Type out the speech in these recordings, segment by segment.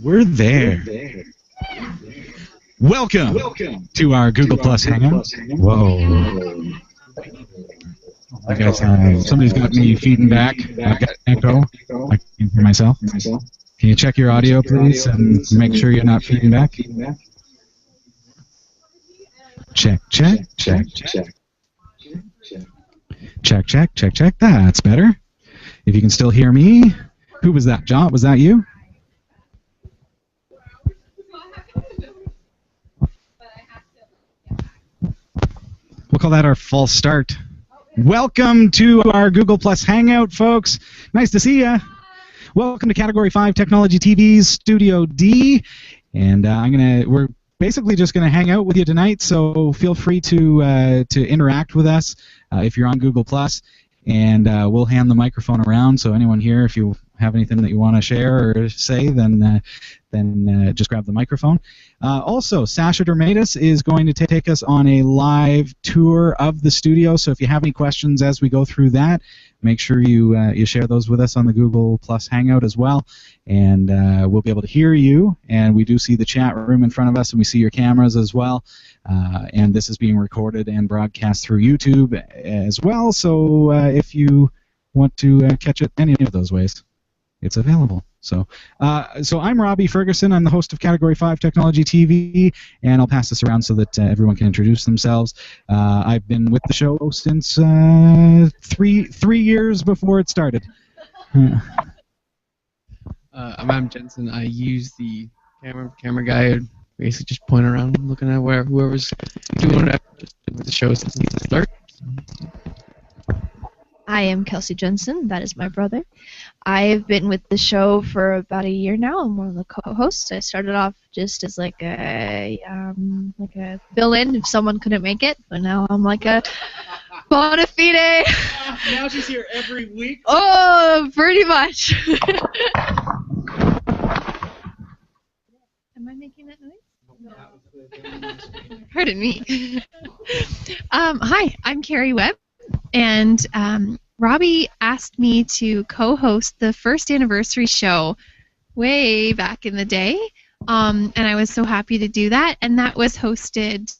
We're there. Welcome to our Google Plus Hangout. Whoa. You guys have, somebody's got me feeding back. I've got echo. I can hear myself. Can you check your audio, please, and make sure you're not feeding back? Check. That's better. If you can still hear me. Who was that, John? Was that you? We'll call that our false start. Welcome to our Google Plus Hangout, folks. Nice to see ya. Welcome to Category 5 Technology TV's Studio D, and we're basically just gonna hang out with you tonight. So feel free to interact with us if you're on Google Plus, and we'll hand the microphone around. So anyone here, if you have anything that you want to share or say, then just grab the microphone. Also, Sasha Dirmeitis is going to take us on a live tour of the studio, so if you have any questions as we go through that, make sure you share those with us on the Google Plus Hangout as well, and we'll be able to hear you, and we do see the chat room in front of us, and we see your cameras as well, and this is being recorded and broadcast through YouTube as well, so if you want to catch it any of those ways, it's available. So I'm Robbie Ferguson. I'm the host of Category 5 Technology TV, and I'll pass this around so that everyone can introduce themselves. I've been with the show since three years before it started. I'm Jensen. I use the camera guy, and basically just point around looking at where whoever's doing whatever. Just been with the show since the start. I am Kelsey Jensen. That is my brother. I've been with the show for about a year now. I'm one of the co-hosts. I started off just as like a fill-in if someone couldn't make it, but now I'm like a bona fide. Now she's here every week. Oh, pretty much. Am I making that noise? Pardon me. Hi, I'm Carrie Webb. And Robbie asked me to co-host the first anniversary show way back in the day, and I was so happy to do that. And that was hosted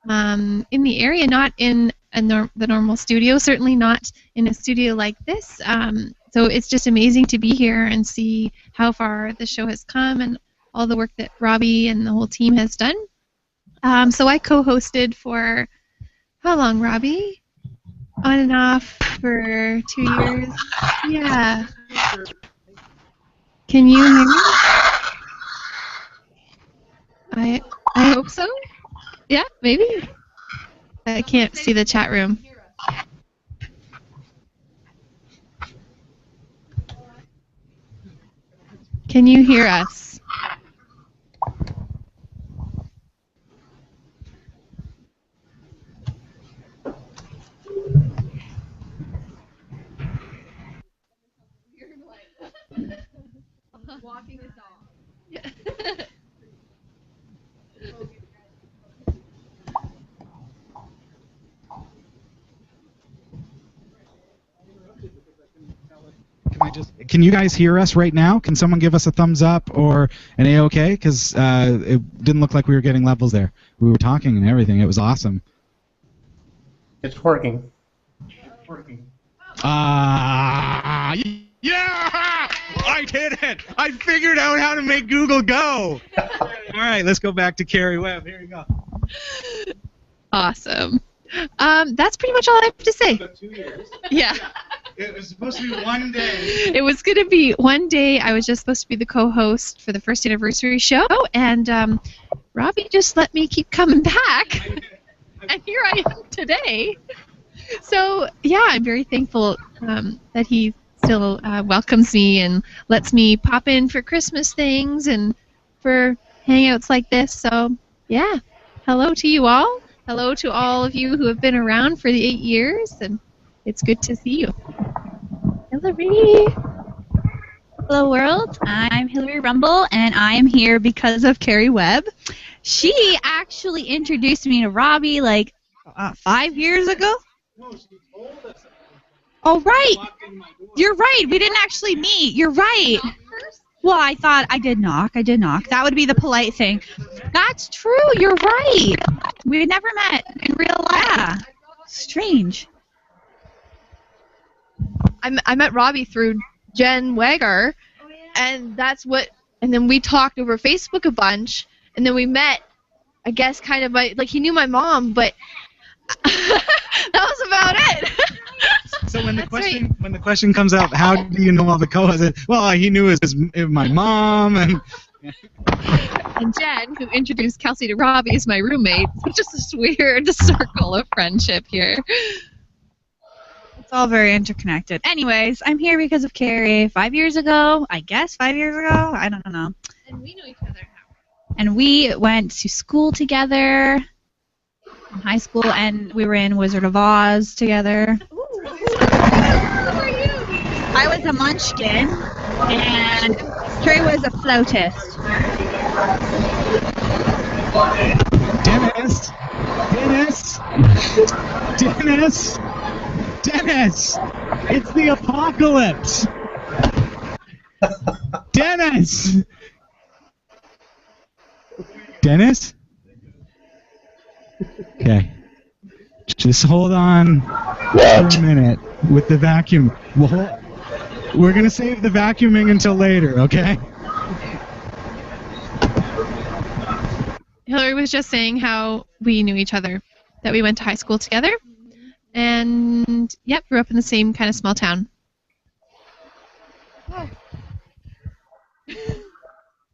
in the area, not in the normal studio, certainly not in a studio like this. So it's just amazing to be here and see how far the show has come and all the work that Robbie and the whole team has done. So I co-hosted for how long, Robbie? On and off for 2 years. Yeah. Can you hear me? I hope so. Yeah, maybe. I can't see the chat room. Can you hear us? Walking the dog. Yeah. Can you guys hear us right now? Can someone give us a thumbs up or an A-OK? Because it didn't look like we were getting levels there. We were talking and everything. It was awesome. It's working. Yeah! I did it! I figured out how to make Google go! All right, let's go back to Carrie Webb. Here you go. Awesome. That's pretty much all I have to say. 2 years. Yeah. It was supposed to be one day. It was going to be one day. I was just supposed to be the co-host for the first anniversary show, and Robbie just let me keep coming back. And here I am today. So, yeah, I'm very thankful that he still welcomes me and lets me pop in for Christmas things and for hangouts like this. So, yeah, hello to you all. Hello to all of you who have been around for the 8 years, and it's good to see you. Hillary. Hello, world. I'm Hillary Rumble, and I am here because of Carrie Webb. She actually introduced me to Robbie like 5 years ago. No, she told us. Oh, right. You're right. We didn't actually meet. You're right. Well, I thought I did knock. That would be the polite thing. That's true. You're right. We never met in real life. Yeah. Strange. I met Robbie through Jen Wager, and and then we talked over Facebook a bunch, and then we met, I guess, kind of like he knew my mom, but that was about it. So when the question comes up, how do you know all the co-hosts? Well, he knew my mom and Jen, who introduced Kelsey to Robbie, is my roommate. It's just this weird circle of friendship here. It's all very interconnected. Anyways, I'm here because of Carrie. 5 years ago, I guess 5 years ago. I don't know. And we know each other now. And we went to school together in high school, and we were in Wizard of Oz together. Who are you? I was a munchkin, and Carrie was a flautist. Dennis! It's the apocalypse! Dennis! Dennis? Okay. Just hold on for a minute with the vacuum. We're going to save the vacuuming until later, okay? Hillary was just saying how we knew each other, that we went to high school together, and, yep, grew up in the same kind of small town.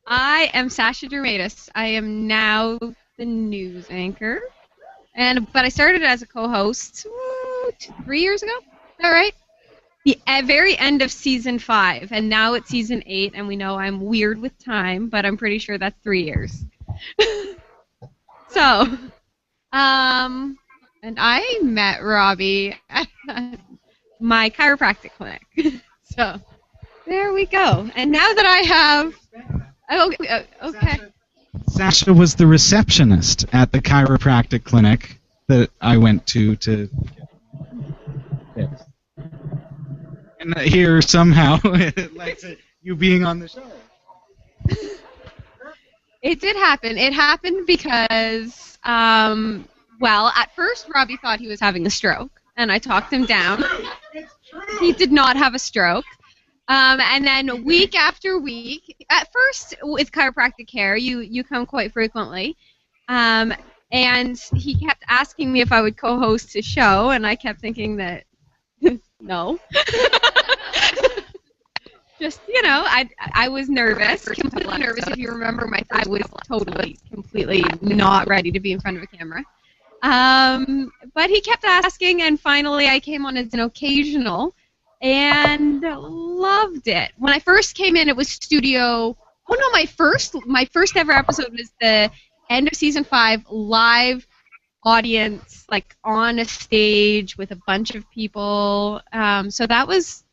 I am Sasha Dirmeitis. I am now the news anchor, but I started as a co-host 3 years ago. Is that right? The very end of season 5, and now it's season 8, and we know I'm weird with time, but I'm pretty sure that's 3 years. So, and I met Robbie at my chiropractic clinic. So, there we go. And now that I have... okay. Sasha was the receptionist at the chiropractic clinic that I went to fix. And here somehow like you being on the show. It did happen. It happened because, well, at first Robbie thought he was having a stroke, and I talked him down. He did not have a stroke. And then week after week, at first with chiropractic care, you come quite frequently, and he kept asking me if I would co-host his show, and I kept thinking that no. Just, I was nervous, completely nervous. If you remember, I was totally, completely not ready to be in front of a camera. But he kept asking, and finally I came on as an occasional. And loved it. When I first came in, it was my first ever episode was the end of season 5, live audience, like on a stage with a bunch of people. So that was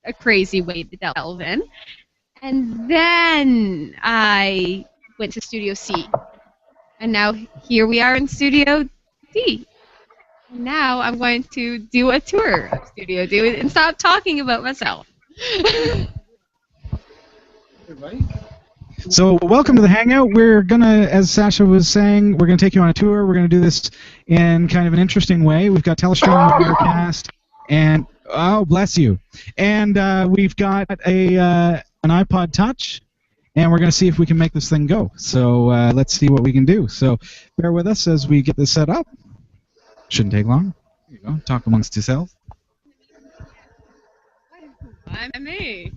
a crazy way to delve in. And then I went to Studio C. And now here we are in Studio D. Now I'm going to do a tour of Studio D and stop talking about myself. So welcome to the Hangout. We're going to, as Sasha was saying, we're going to take you on a tour. We're going to do this in kind of an interesting way. We've got Telestream Wirecast, and, oh, bless you. And we've got an iPod Touch, and we're going to see if we can make this thing go. So let's see what we can do. So bear with us as we get this set up. Shouldn't take long. Here you go. Talk amongst yourselves. I'm me.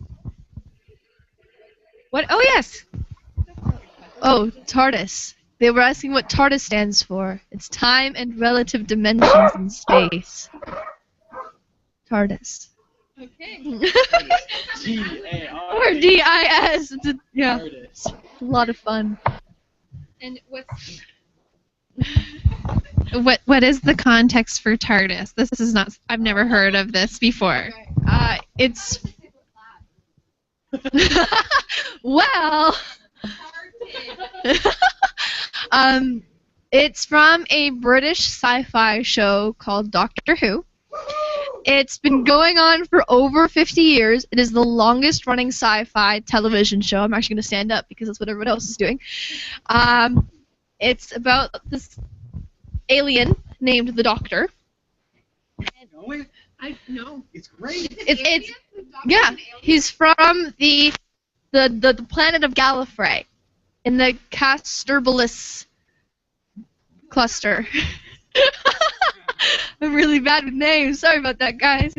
What? Oh, yes. Oh, TARDIS. They were asking what TARDIS stands for. It's time and relative dimensions in space. TARDIS. Okay. Or D-I-S. Yeah. It's a lot of fun. And what's... What is the context for TARDIS? This is not. I've never heard of this before. It's. Well. It's from a British sci-fi show called Doctor Who. It's been going on for over 50 years. It is the longest running sci-fi television show. I'm actually going to stand up because that's what everyone else is doing. It's about this alien named the Doctor. I know. It's great. It's yeah. He's from the planet of Gallifrey in the Castorbalis cluster. I'm really bad with names. Sorry about that, guys.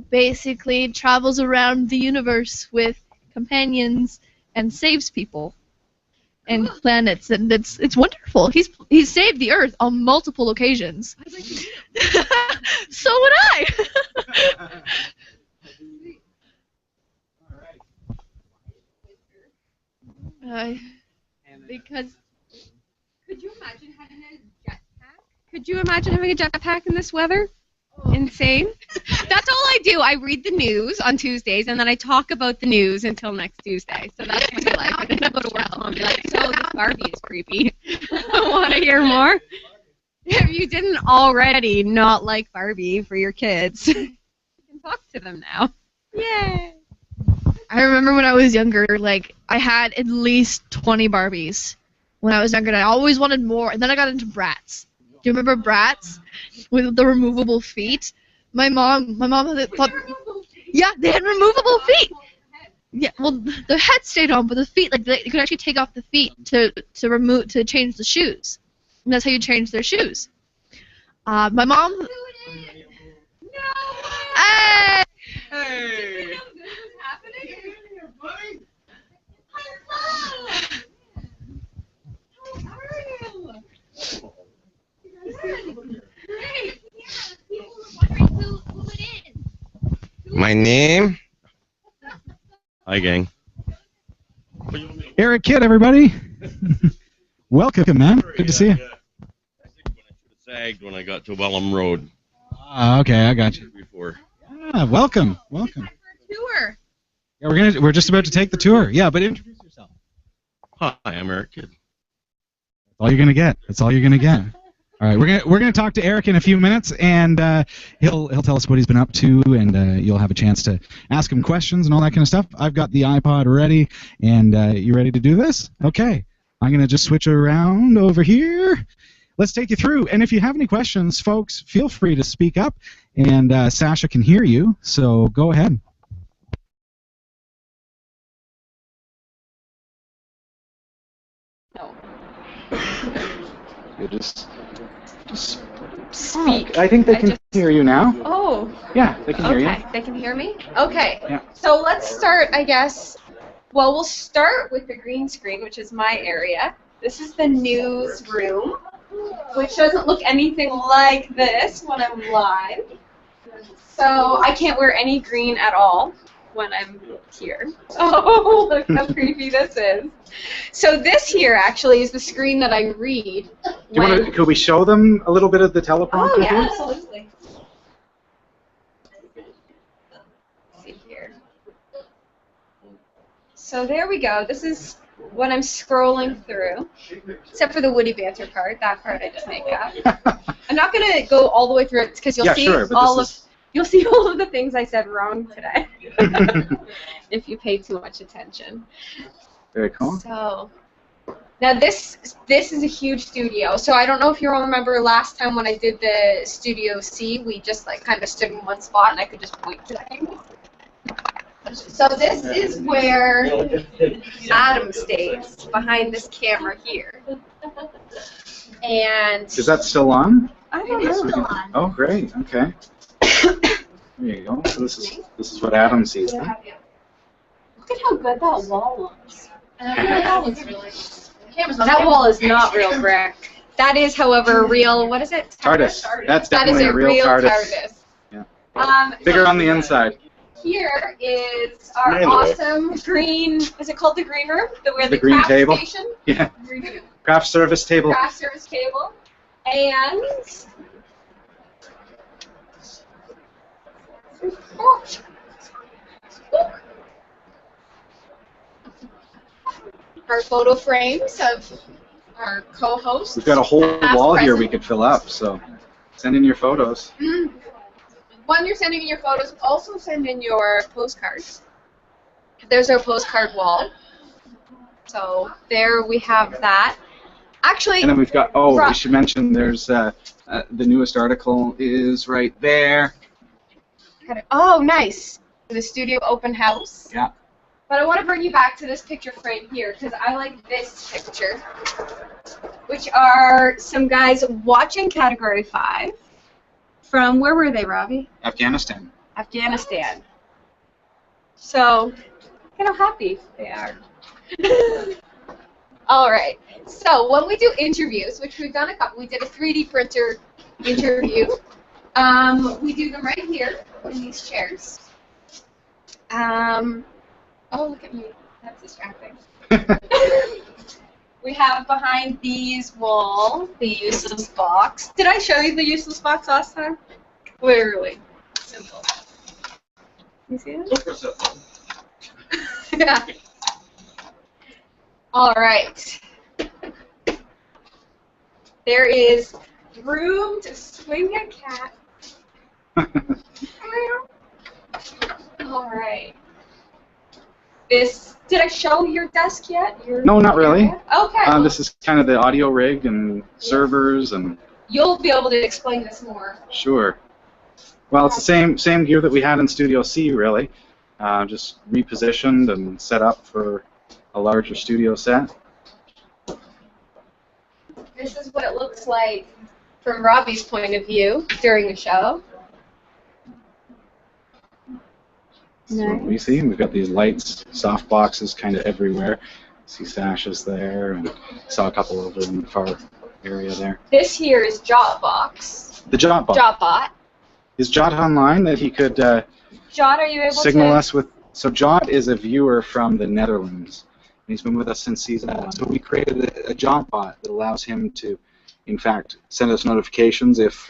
Basically travels around the universe with companions and saves people and planets, and it's wonderful. He's saved the Earth on multiple occasions. So would I. Because Could you imagine having a jetpack? Could you imagine having a jetpack in this weather? Insane. That's all I do. I read the news on Tuesdays, and then I talk about the news until next Tuesday. So that's my life. And then I go to work and be like, so this Barbie is creepy. I want to hear more. If you didn't already not like Barbie for your kids, you can talk to them now. Yay. I remember when I was younger, like, I had at least 20 Barbies when I was younger, and I always wanted more, and then I got into Bratz. Do you remember Bratz? With the removable feet? My mom thought, yeah, they had removable feet. Yeah, well, the head stayed on, but the feet, like, you could actually take off the feet to change the shoes. And that's how you change their shoes. My mom... No! Hey! Hey! My name? Hi, gang. Eric Kidd, everybody. Welcome, man. Good to see you. I think when I should have sagged when I got to Wellham Road. Okay, I got you. Before. Yeah, welcome. Tour. Yeah, we're just about to take the tour. Yeah, but introduce yourself. Hi, I'm Eric Kidd. That's all you're gonna get. That's all you're gonna get. All right, we're gonna talk to Eric in a few minutes, and he'll tell us what he's been up to, and you'll have a chance to ask him questions and all that kind of stuff. I've got the iPod ready, and you ready to do this? Okay, I'm gonna just switch around over here. Let's take you through, and if you have any questions, folks, feel free to speak up, and Sasha can hear you, so go ahead. No. You just Speak. I think they can hear you now. Oh. Yeah, they can hear you. Okay, they can hear me? Okay. Yeah. So let's start, I guess. Well, we'll start with the green screen, which is my area. This is the newsroom, which doesn't look anything like this when I'm live. So I can't wear any green at all when I'm here. Oh, look how creepy this is. So this here actually is the screen that I read. Could we show them a little bit of the teleprompter? Oh, yeah, here? absolutely. Let's see here. So there we go. This is what I'm scrolling through, except for the Woody Banter part. That part I just make up. I'm not going to go all the way through it because you'll see you'll see all of the things I said wrong today if you pay too much attention. Very cool. So now this is a huge studio. So I don't know if you remember last time when I did the Studio C, we just like kind of stood in one spot and I could just point to things. So this is where Adam stays, behind this camera here. And is that still on? I don't know. Still on. Oh, great. Okay. There you go. So this is what Adam sees. Then. Look at how good that wall looks. That looks really. That wall is not real brick. That is, however, a real. What is it? TARDIS. That's That is definitely a a real TARDIS. Yeah. Bigger on the inside. Here is our Anyway. awesome green. Is it called the green room? Where The the green craft table. station. Yeah. Green Craft service table. craft service table, and our photo frames of our co-hosts. We've got a whole past, wall here present. we could fill up, so send in your photos. When you're sending in your photos, also send in your postcards. There's our postcard wall. So there we have that. Actually, And then we've got, we should mention there's the newest article is right there. oh, nice. The studio open house. Yeah. But I want to bring you back to this picture frame here because I like this picture, which are some guys watching Category 5 from, where were they, Robbie? Afghanistan. Afghanistan. So, look at how happy they are. All right. So when we do interviews, which we've done a couple, we did a 3D printer interview. We do them right here in these chairs. Oh, look at me. That's distracting. We have behind these walls the useless box. Did I show you the useless box last time? Literally. Simple. You see it? Super simple. Yeah. All right. There is room to swing a cat. All right. Did I show your desk yet? No, not really. Okay. This is kind of the audio rig and servers and. You'll be able to explain this more. Sure. Well, it's the same gear that we had in Studio C, really. Just repositioned and set up for a larger studio set. This is what it looks like from Robbie's point of view during the show. So we see we've got these lights, soft boxes kind of everywhere. See Sasha's there, and saw a couple over in the far area there. This here is Jotbox. The Jotbot. Jotbot. Is Jot online that he could Jot, are you able signal to? us with? So Jot is a viewer from the Netherlands. And he's been with us since season 1. So we created a Jotbot that allows him to, in fact, send us notifications if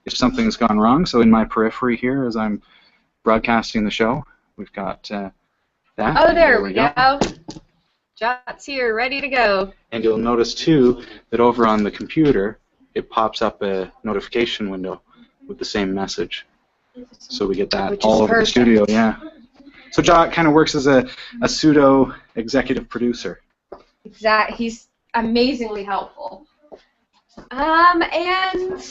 something's gone wrong. So in my periphery here, as I'm broadcasting the show, we've got that. Oh, there we go. Jot's here, ready to go. And you'll notice too that over on the computer, it pops up a notification window with the same message. So we get that Which all is over perfect. the studio, yeah. So Jot kind of works as a pseudo executive producer. He's amazingly helpful. And,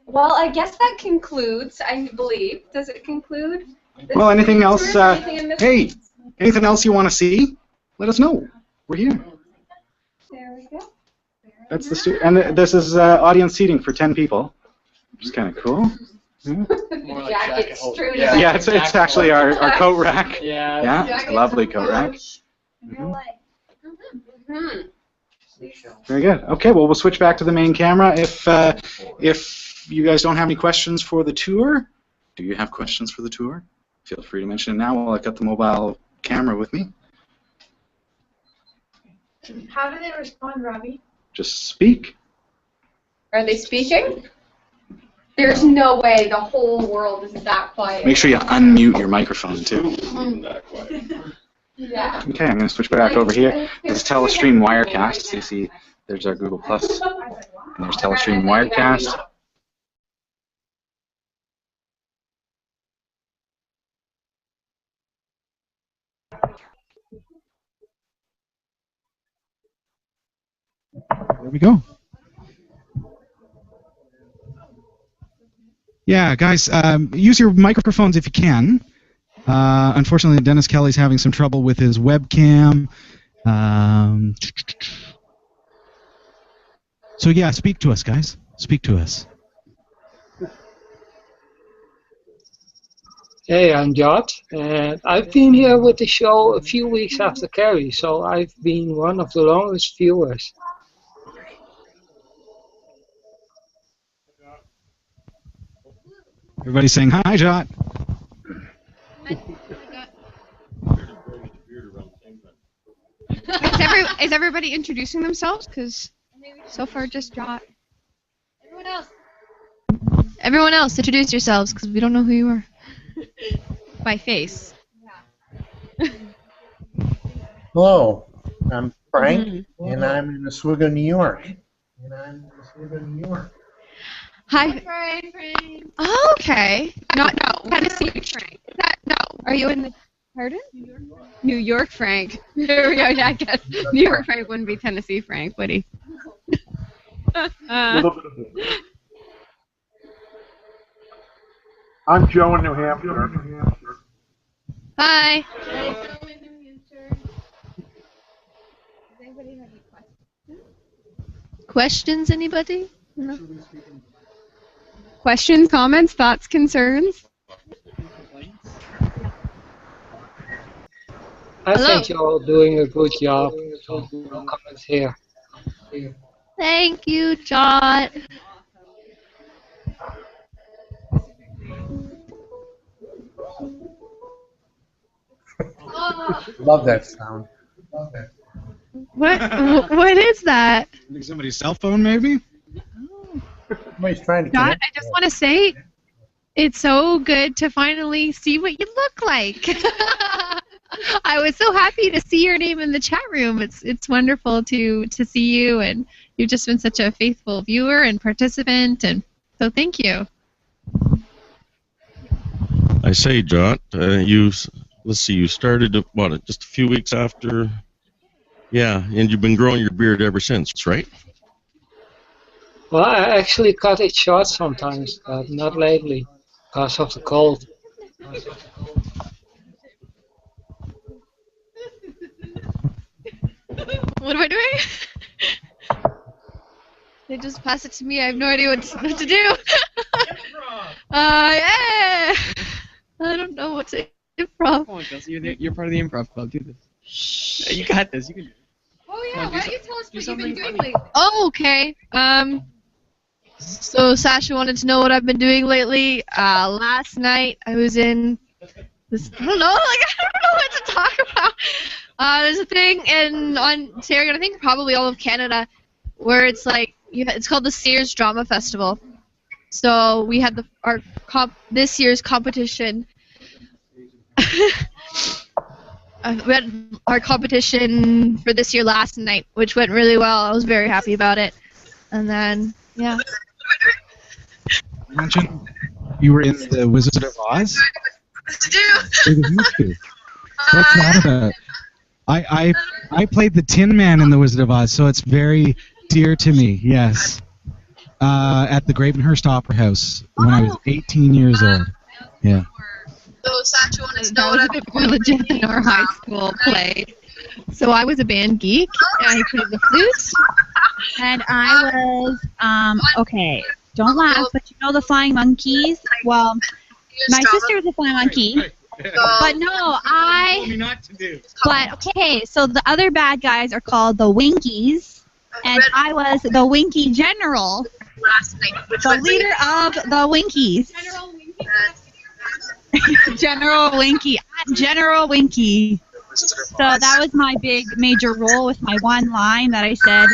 well, I guess that concludes, I believe. Does it conclude? Well, anything else? Is there anything in this- Hey, anything else you want to see? Let us know. We're here. There we go. That's the and this is audience seating for 10 people, which is kind of cool. Yeah, More like Jacket jacket hold- strewed yeah. yeah, it's actually our coat rack. Yeah. Yeah, Jacket lovely from coat rack. LA. Mhm. Very good. Okay, well, we'll switch back to the main camera. If you guys don't have any questions for the tour, do you have questions for the tour? Feel free to mention it now while I've got the mobile camera with me. How do they respond, Robbie? Just speak. Are they speaking? There's no way the whole world is that quiet. Make sure you unmute your microphone, too. Yeah. Okay, I'm going to switch back over here. This is Telestream Wirecast. So you see there's our Google Plus, and there's Telestream Wirecast. There we go. Yeah, guys, use your microphones if you can. Unfortunately, Dennis Kelly's having some trouble with his webcam. So yeah, speak to us, guys. Speak to us. Hey, I'm Jot, and I've been here with the show a few weeks after Carrie, so I've been one of the longest viewers. Everybody's saying hi, Jot. Is everybody introducing themselves? Because so far just Jot. Everyone else, introduce yourselves, because we don't know who you are. By face. Hello, I'm Frank, and I'm in Oswego, New York. Hi, Frank. Oh, okay. No, Tennessee Frank. Are you in the pardon? New York Frank. There we go. Yeah, I guess New York Frank wouldn't be Tennessee Frank, would he? I'm Joe in New Hampshire. Hi. Questions, anybody? No. Questions, comments, thoughts, concerns? I think you're all doing a good job. So no comments here. Thank you, Jot. Love that sound. What is that? I think somebody's cell phone, maybe? Somebody's trying to Jot, connect. I just want to say, it's so good to finally see what you look like. I was so happy to see your name in the chat room. It's wonderful to see you, and you've just been such a faithful viewer and participant, and so thank you. I say, Jot, let's see, you started, just a few weeks after, yeah, and you've been growing your beard ever since, right? Well, I actually cut it short sometimes, but not lately because of the cold. What am I doing? They just pass it to me. I have no idea what to do. Yeah. I don't know what to improv. Come on, Kelsey, you're part of the improv club. Do this. You got this. You can do it. Oh yeah, why don't you tell us what you've been doing lately? Oh, okay. So Sasha wanted to know what I've been doing lately. Last night I was in this. I don't know what to talk about. There's a thing in Ontario, and I think probably all of Canada, where it's like it's called the Sears Drama Festival. So we had this year's competition. We had our competition for this year last night, which went really well. I was very happy about it. And then, yeah. You mentioned you were in the Wizard of Oz? What's that about? I played the Tin Man in the Wizard of Oz, so it's very dear to me, yes. At the Gravenhurst Opera House when I was 18 years old. Yeah. So Sasha wanted to know what a bit more legit than our high school play. So I was a band geek, and I played the flute. And I was, okay, don't laugh, but you know the Flying Monkeys? Well, my sister was a Flying Monkey. But no, But, okay, so the other bad guys are called the Winkies, and I was the Winky General, the leader of the Winkies. General Winky. General Winky. So that was my big major role with my one line that I said,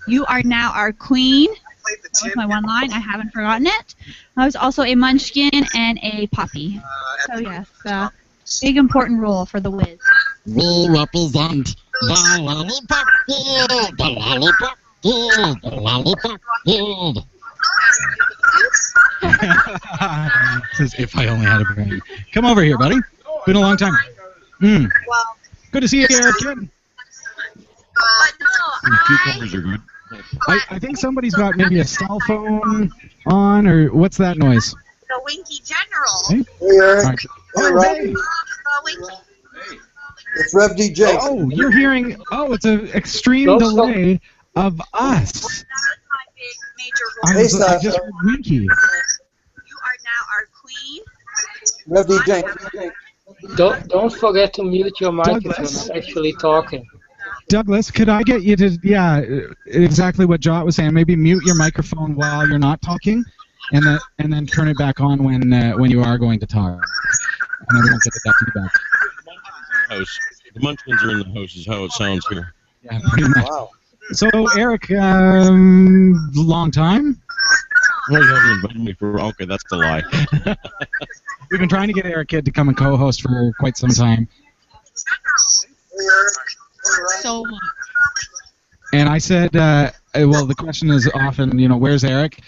"You are now our queen." That was my one line. I haven't forgotten it. I was also a munchkin and a puppy. So yes, big important role for the Wiz. We represent the lollipop field, the lollipop field, the lollipop field. Says, if I only had a brain. Come over here, buddy. Been a long time. Good to see you, Eric. Cucumbers are good. I think somebody's got maybe a cell phone on, or what's that noise? The Winky General. Hey, Eric. right. Hey, Robbie. It's Rev DJ. Oh, you're hearing. Oh, it's an extreme delay of us. I just heard Winky. You are now our queen. Rev DJ. Don't forget to mute your microphone. I'm actually talking. Douglas, could I get you to, exactly what Jot was saying, maybe mute your microphone while you're not talking, and then turn it back on when you are going to talk. And then we don't get that feedback. The Munchkins are in the house is how it sounds here. Yeah, pretty much. Wow. So, Eric, long time? Well, you haven't invited me for... Okay, that's the lie. We've been trying to get Eric Kidd to come and co-host for quite some time. So much. And I said, well, the question is often, where's Eric?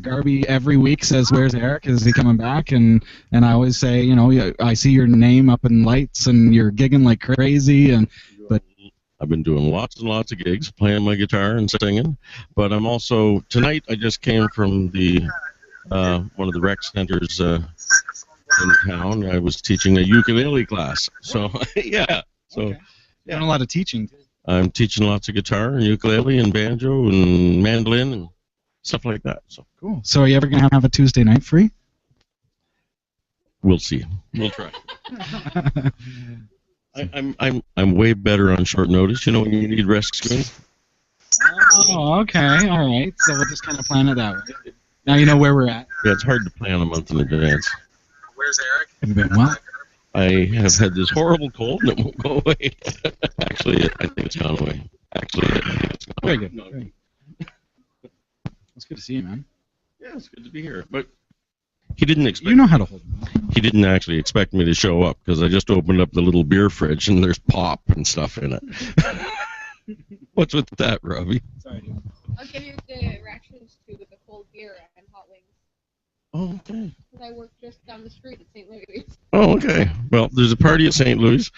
Garby every week says, where's Eric? Is he coming back? And I always say, I see your name up in lights and you're gigging like crazy. But I've been doing lots and lots of gigs, playing my guitar and singing. But I'm also, tonight I just came from the one of the rec centers in town. I was teaching a ukulele class. So, yeah. So, okay. Doing a lot of teaching. I'm teaching lots of guitar and ukulele and banjo and mandolin and stuff like that. So cool. So are you ever going to have a Tuesday night free? We'll see. We'll try. I'm way better on short notice. When you need rescuing. Oh, okay. All right. So we'll just kind of plan it out. Now you know where we're at. Yeah, it's hard to plan a month in advance. Where's Eric? Have you been well? I have had this horrible cold and it won't go away. Actually, I think it's gone away. Very good. Very good. It's good to see you, man. Yeah, it's good to be here. But he didn't expect. You know how to hold him. He didn't actually expect me to show up because I just opened up the little beer fridge and there's pop and stuff in it. What's with that, Robbie? Sorry, dude. I'll give you directions to the cold beer and hot wings. Oh, okay. Because I work just down the street at St. Louis. Oh, okay. Well, there's a party at St. Louis.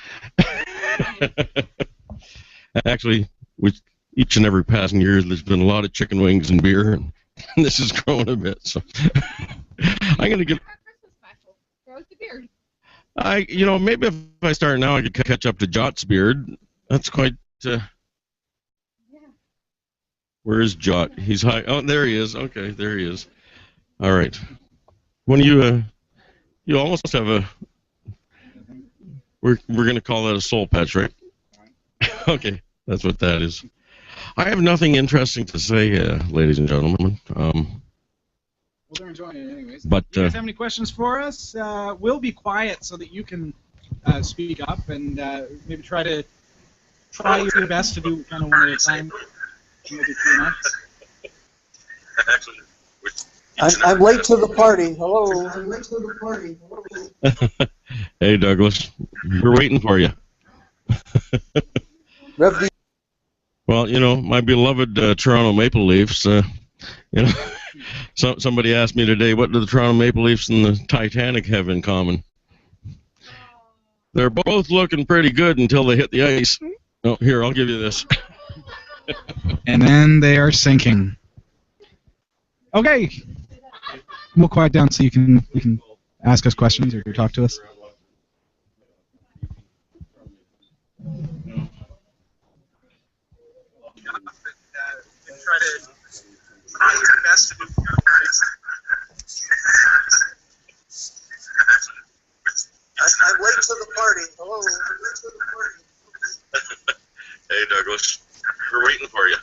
Actually, with each and every passing year, there's been a lot of chicken wings and beer, and this has grown a bit. So I'm gonna give. Christmas special. Throw out the beard. Maybe if I start now, I could catch up to Jot's beard. That's quite. Yeah. Where is Jot? He's high. Oh, there he is. Okay, there he is. All right. When you almost have a. We're gonna call that a soul patch, right? Okay, that's what that is. I have nothing interesting to say, ladies and gentlemen. Well, they're enjoying it anyways. But you guys have any questions for us? We'll be quiet so that you can speak up and maybe try your best to do kind of one at a time. Actually, I'm late to the party. Hello. I'm late to the party. Hello. Hey, Douglas. We're waiting for you. Well, my beloved Toronto Maple Leafs, somebody asked me today, what do the Toronto Maple Leafs and the Titanic have in common? They're both looking pretty good until they hit the ice. Oh, here, I'll give you this. And then they are sinking. Okay. We'll quiet down so you can ask us questions or talk to us. I'm late to the party. Hello. I'm late to the party. Hey, Douglas. We're waiting for you.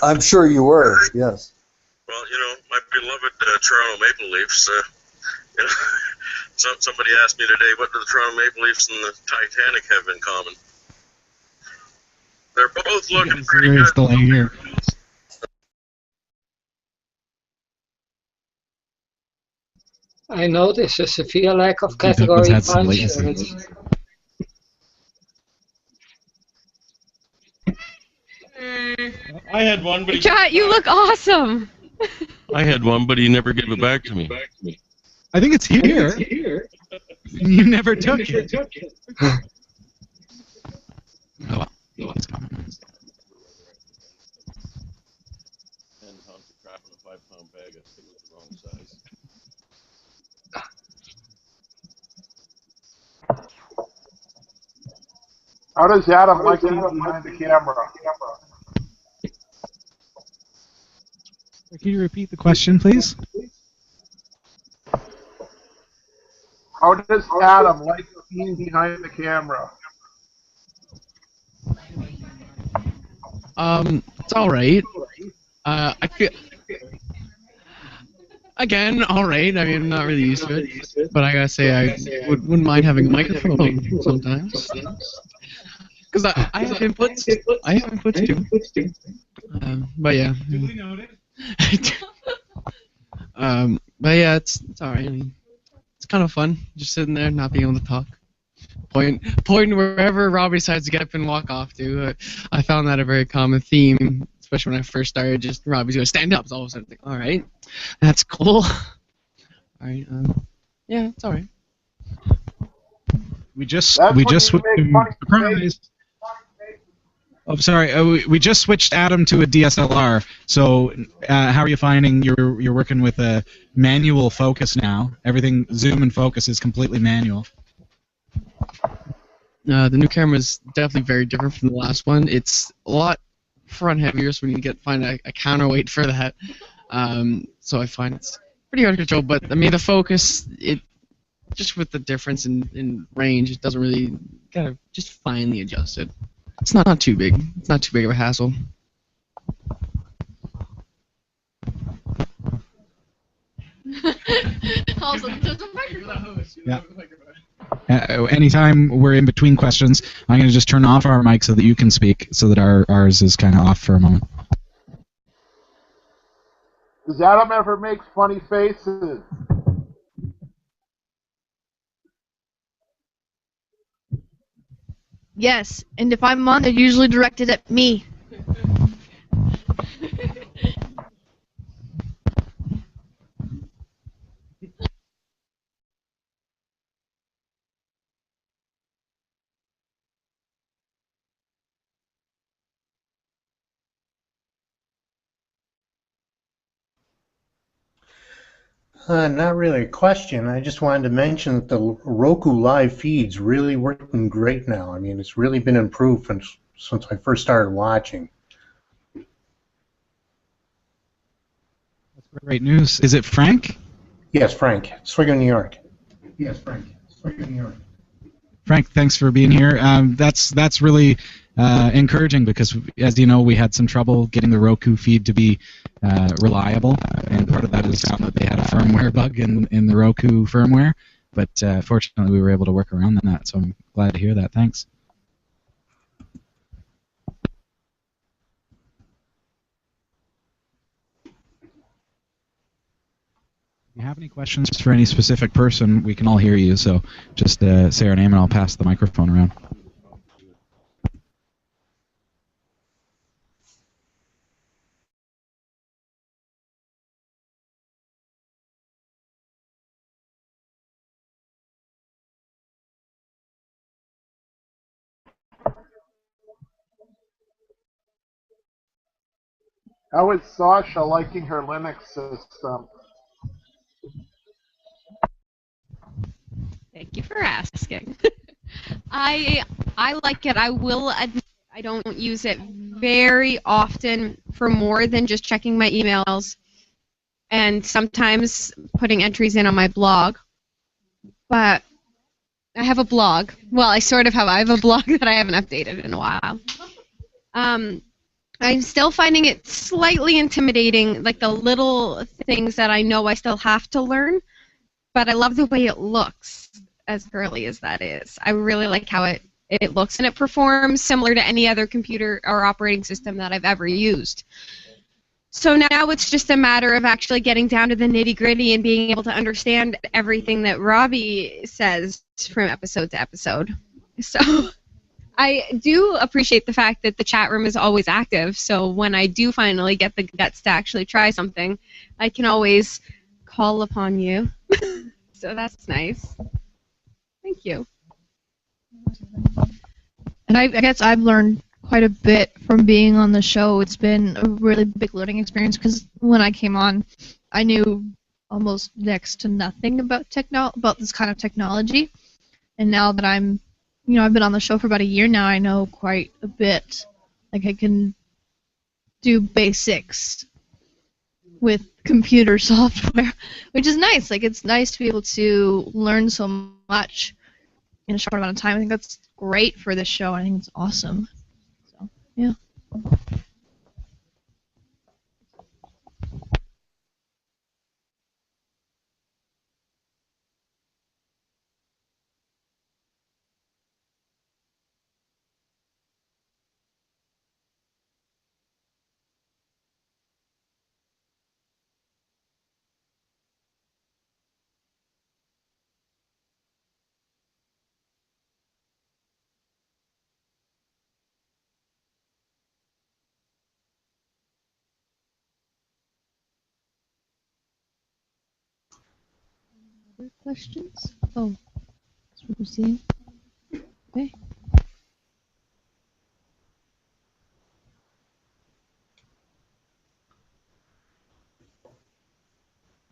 I'm sure you were, yes. Well, my beloved Toronto Maple Leafs, somebody asked me today, what do the Toronto Maple Leafs and the Titanic have in common? They're both looking pretty good. Delay here. I noticed a severe lack of Category 5 service. I had one, but Jot, you look awesome. I had one, but he never gave it back to me. I think it's here. You never took it. Oh, well. It's coming. 10 pounds of crap in a 5-pound bag. I think it was the wrong size. How does Adam like being behind the camera? Can you repeat the question, please? How does Adam like being behind the camera? It's all right. I feel. Again, all right. I mean, I'm not really used to it, but I gotta say, I wouldn't mind having a microphone sometimes. Because I have inputs. I have inputs too. But yeah. But yeah, it's all right. I mean, it's kind of fun just sitting there, not being able to talk. point wherever Robbie decides to get up and walk off to. I found that a very common theme, especially when I first started. Just Robbie's going to stand up. So all of a sudden, all right, that's cool. All right, yeah, it's all right. We just switched surprise. Oh, sorry. We just switched Adam to a DSLR. So, how are you finding you're working with a manual focus now? Everything zoom and focus is completely manual. The new camera is definitely very different from the last one. It's a lot front heavier, so we need to find a counterweight for that. So I find it's pretty hard to control. But I mean, the focus, it just with the difference in range, it doesn't really gotta just finely adjusted. It's not too big. It's not too big of a hassle. Yeah. Anytime we're in between questions, I'm going to just turn off our mic so that you can speak, so that ours is kind of off for a moment. Does Adam ever make funny faces? Yes, and if I'm on, they're usually directed at me. Not really a question. I just wanted to mention that the Roku live feed's really working great now. I mean, it's really been improved since I first started watching. That's great news. Is it Frank? Yes, Frank. Oswego, New York. Yes, Frank. Oswego, New York. Frank, thanks for being here. That's really encouraging because, as you know, we had some trouble getting the Roku feed to be reliable, and part of that is that they had a firmware bug in the Roku firmware. But fortunately, we were able to work around that, so I'm glad to hear that. Thanks. If you have any questions for any specific person, we can all hear you, so just say our name and I'll pass the microphone around. How is Sasha liking her Linux system? Thank you for asking. I like it. I will admit I don't use it very often for more than just checking my emails and sometimes putting entries in on my blog. But I have a blog. Well, I sort of have. I have a blog that I haven't updated in a while. I'm still finding it slightly intimidating, like the little things that I know I still have to learn, but I love the way it looks, as girly as that is. I really like how it looks, and it performs similar to any other computer or operating system that I've ever used. So now it's just a matter of actually getting down to the nitty-gritty and being able to understand everything that Robbie says from episode to episode. So I do appreciate the fact that the chat room is always active, so when I do finally get the guts to actually try something, I can always call upon you. So that's nice. Thank you. And I guess I've learned quite a bit from being on the show. It's been a really big learning experience because when I came on, I knew almost next to nothing about this kind of technology, and now that I've been on the show for about a year now, I know quite a bit. Like, I can do basics with computer software, which is nice. Like, it's nice to be able to learn so much in a short amount of time. I think that's great for this show. I think it's awesome. So, yeah. Other questions? Oh, that's what we're seeing. Okay.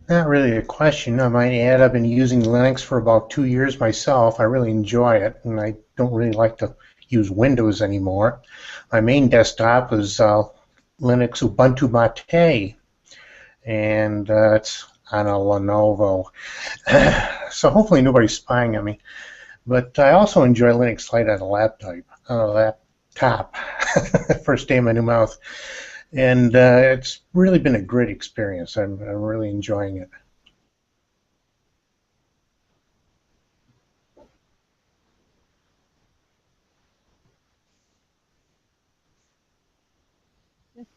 Not really a question. I might add I've been using Linux for about 2 years myself. I really enjoy it, and I don't really like to use Windows anymore. My main desktop is Linux Ubuntu Mate, and it's on a Lenovo. So hopefully nobody's spying on me. But I also enjoy Linux Lite on a laptop. First day in my new mouth. And it's really been a great experience. I'm really enjoying it.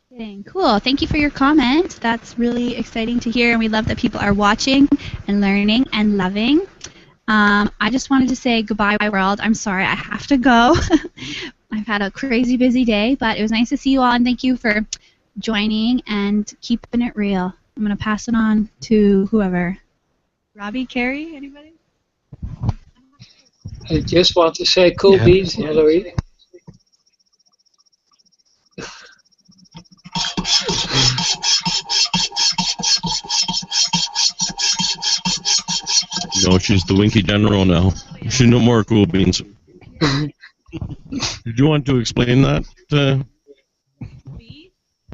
Kidding. Cool. Thank you for your comment. That's really exciting to hear, and we love that people are watching and learning and loving. I just wanted to say goodbye, world. I'm sorry, I have to go. I've had a crazy busy day, but it was nice to see you all, and thank you for joining and keeping it real. I'm going to pass it on to whoever. Robbie, Carrie, anybody? I just want to say cool beans, Hillary. No, she's the Winky General now. She's no more cool beans. Did you want to explain that?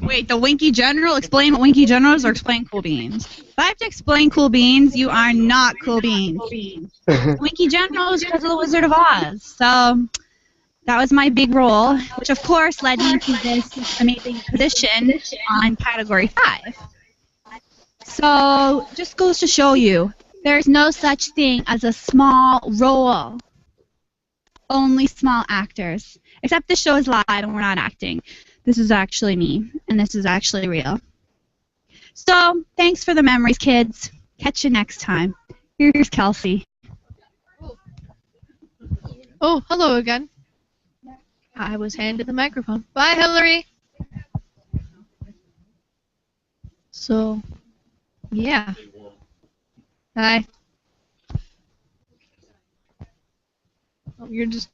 Wait, the Winky General? Explain what Winky General is or explain Cool Beans? If I have to explain Cool Beans, you are not Cool Beans. Winky General is because of the Wizard of Oz. So that was my big role, which of course led me to this amazing position on Category 5. So just goes to show you, there's no such thing as a small role. Only small actors. Except this show is live and we're not acting. This is actually me, and this is actually real. So, thanks for the memories, kids. Catch you next time. Here's Kelsey. Oh, hello again. I was handed the microphone. Bye, Hillary. So, yeah. Hi. Oh, you're just...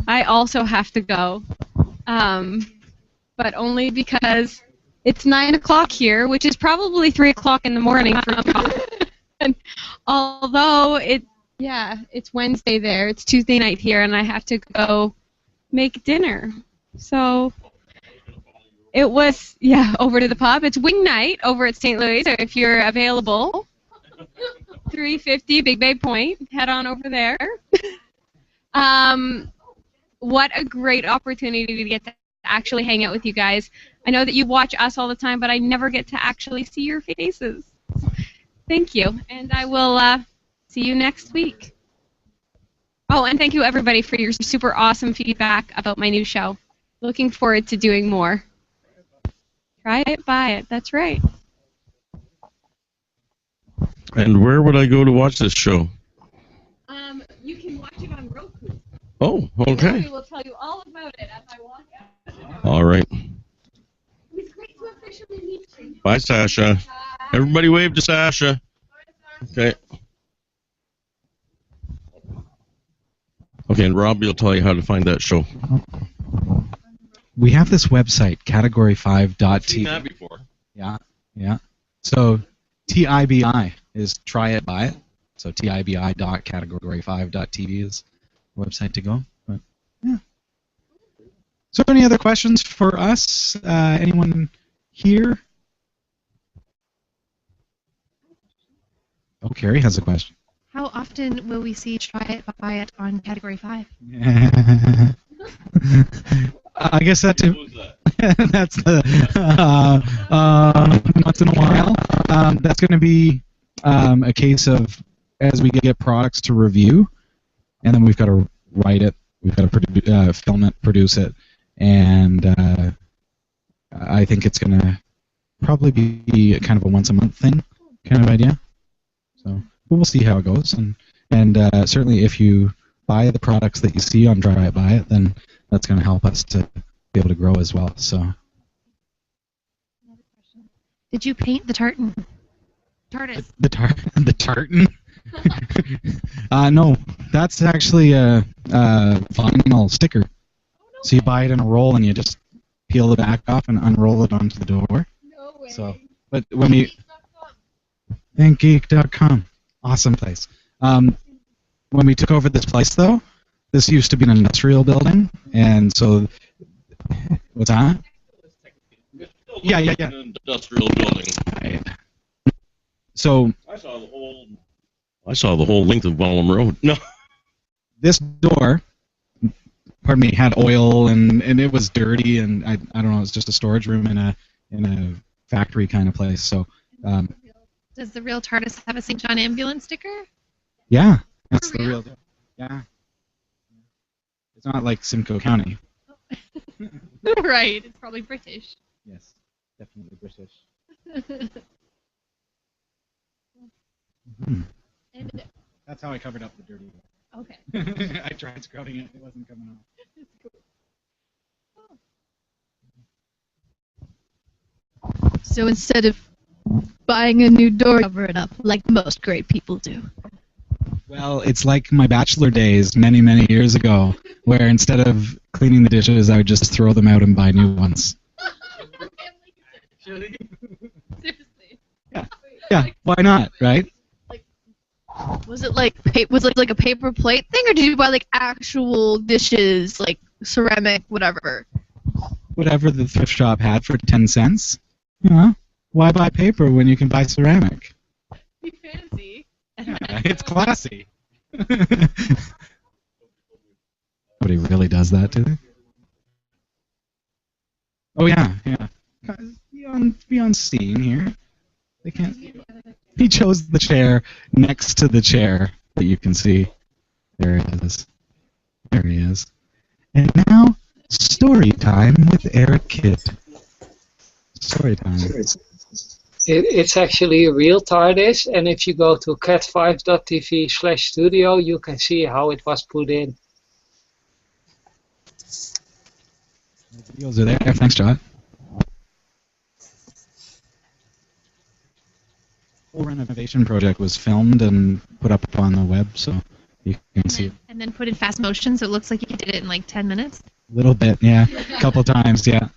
I also have to go, but only because it's 9 o'clock here, which is probably 3 o'clock in the morning for me. And although it's Wednesday there, it's Tuesday night here, and I have to go make dinner. So it was, over to the pub. It's wing night over at St. Louis, so if you're available, 350 Big Bay Point, head on over there. What a great opportunity to get to actually hang out with you guys. I know that you watch us all the time, but I never get to actually see your faces. Thank you, and I will see you next week. Oh, and thank you everybody for your super awesome feedback about my new show. Looking forward to doing more. Try it, buy it. That's right. And where would I go to watch this show? You can watch it on Roku. Oh, okay. We will tell you all about it as I walk out. All right. It was great to officially meet you. Bye, Sasha. Everybody wave to Sasha. Okay. Okay, and Robbie will tell you how to find that show. We have this website, category5.tv. I've seen that before. Yeah. So TIBI is try it, buy it. So tibi.category5.tv is the website to go. But, yeah. So any other questions for us? Anyone here? Oh, Carrie has a question. How often will we see Try It, Buy It on Category 5? I guess that's the once in a while. That's going to be a case of as we get products to review, and then we've got to write it, we've got to film it, produce it, and I think it's going to probably be kind of a once-a-month thing kind of idea. So we'll see how it goes, and certainly if you buy the products that you see on Try It, Buy It, then that's going to help us to be able to grow as well. So. Did you paint the tartan? TARDIS. The tartan. No, that's actually a vinyl sticker. So you buy it in a roll and you just peel the back off and unroll it onto the door. No way. So, but when we ThankGeek.com, awesome place. When we took over this place, though, this used to be an industrial building, and so what's that? Yeah. An industrial building. Right. So I saw the whole length of Wallum Road. No. This door, pardon me, had oil and it was dirty, and I don't know, it's just a storage room in a factory kind of place. So Does the real TARDIS have a St. John ambulance sticker? yeah, that's the real deal. Yeah. It's not like Simcoe County. Right. It's probably British. Yes, definitely British. And, That's how I covered up the dirty door. okay. I tried scrubbing it, it wasn't coming off. So instead of buying a new door, cover it up like most great people do. Well, it's like my bachelor days many, many years ago, where instead of cleaning the dishes, I would just throw them out and buy new ones. Seriously. Yeah, why not, right? Was it like a paper plate thing, or did you buy like actual dishes, like ceramic, whatever? Whatever the thrift shop had for 10 cents. You know, why buy paper when you can buy ceramic? Be fancy. Yeah, it's classy. Nobody really does that, do they? Oh yeah. Be on scene here. They can't. He chose the chair next to the chair that you can see. There he is. There he is. And now, story time with Eric Kidd. Story time. It's actually a real TARDIS, and if you go to cat5.tv/studio, you can see how it was put in. The videos are there. Thanks, John. The whole renovation project was filmed and put up on the web, so you can see it. And then put in fast motion, so it looks like you did it in like 10 minutes. A little bit, yeah. A couple times, yeah.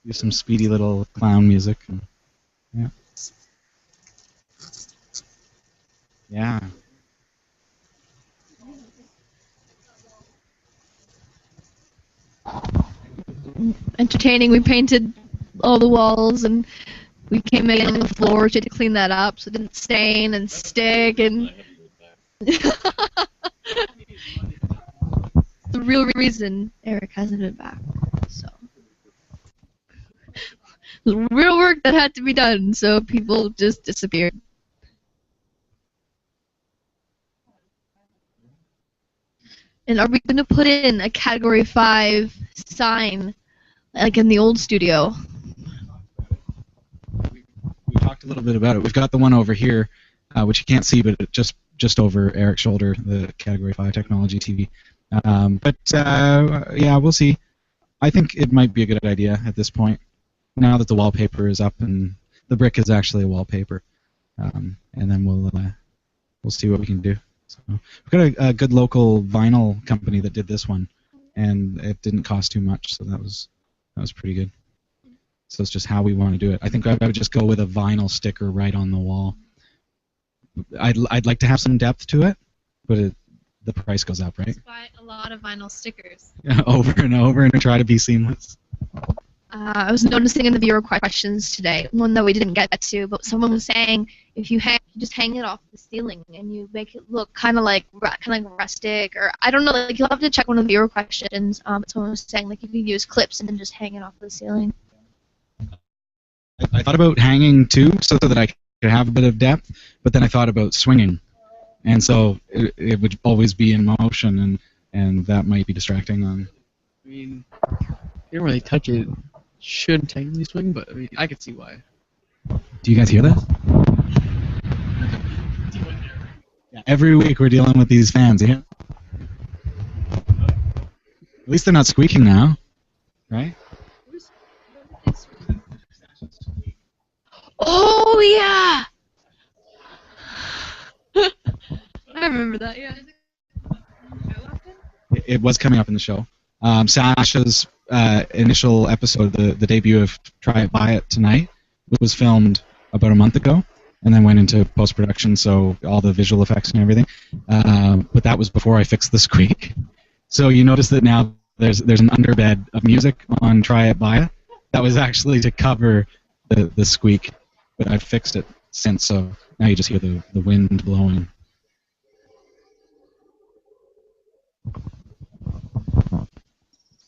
Use some speedy little clown music. And, yeah. Yeah. Entertaining. We painted all the walls, and we came in on the floor. We had to clean that up so it didn't stain and stick. And the real reason Eric hasn't been back. So the real work that had to be done. So people just disappeared. And are we going to put in a Category 5 sign, like in the old studio? We talked a little bit about it. We've got the one over here, which you can't see, but just over Eric's shoulder, the Category 5 Technology TV. Yeah, we'll see. I think it might be a good idea at this point, now that the wallpaper is up and the brick is actually a wallpaper. And then we'll see what we can do. So we've got a good local vinyl company that did this one, and it didn't cost too much, so that was pretty good. So it's just how we want to do it. I think I would just go with a vinyl sticker right on the wall. I'd like to have some depth to it, but the price goes up, right? Just buy a lot of vinyl stickers. Over and over and try to be seamless. I was noticing in the viewer questions today, one that we didn't get to, but someone was saying if you just hang it off the ceiling and you make it look kind of like rustic, or I don't know, like you'll have to check one of the viewer questions. Someone was saying like you can use clips and then just hang it off the ceiling. I thought about hanging too, so that I could have a bit of depth, but then I thought about swinging, and so it would always be in motion, and that might be distracting. I mean, you don't really touch it. Should technically swing, but I mean, I could see why. Do you guys hear that? Yeah, every week we're dealing with these fans, yeah? At least they're not squeaking now, right? Oh, yeah! I remember that. Yeah. It was coming up in the show. Sasha's initial episode, the debut of Try It, Buy It Tonight, was filmed about a month ago, and then went into post-production, so all the visual effects and everything. But that was before I fixed the squeak. So you notice that now there's an underbed of music on Try It, Buy It. That was actually to cover the squeak, but I've fixed it since, so now you just hear the wind blowing.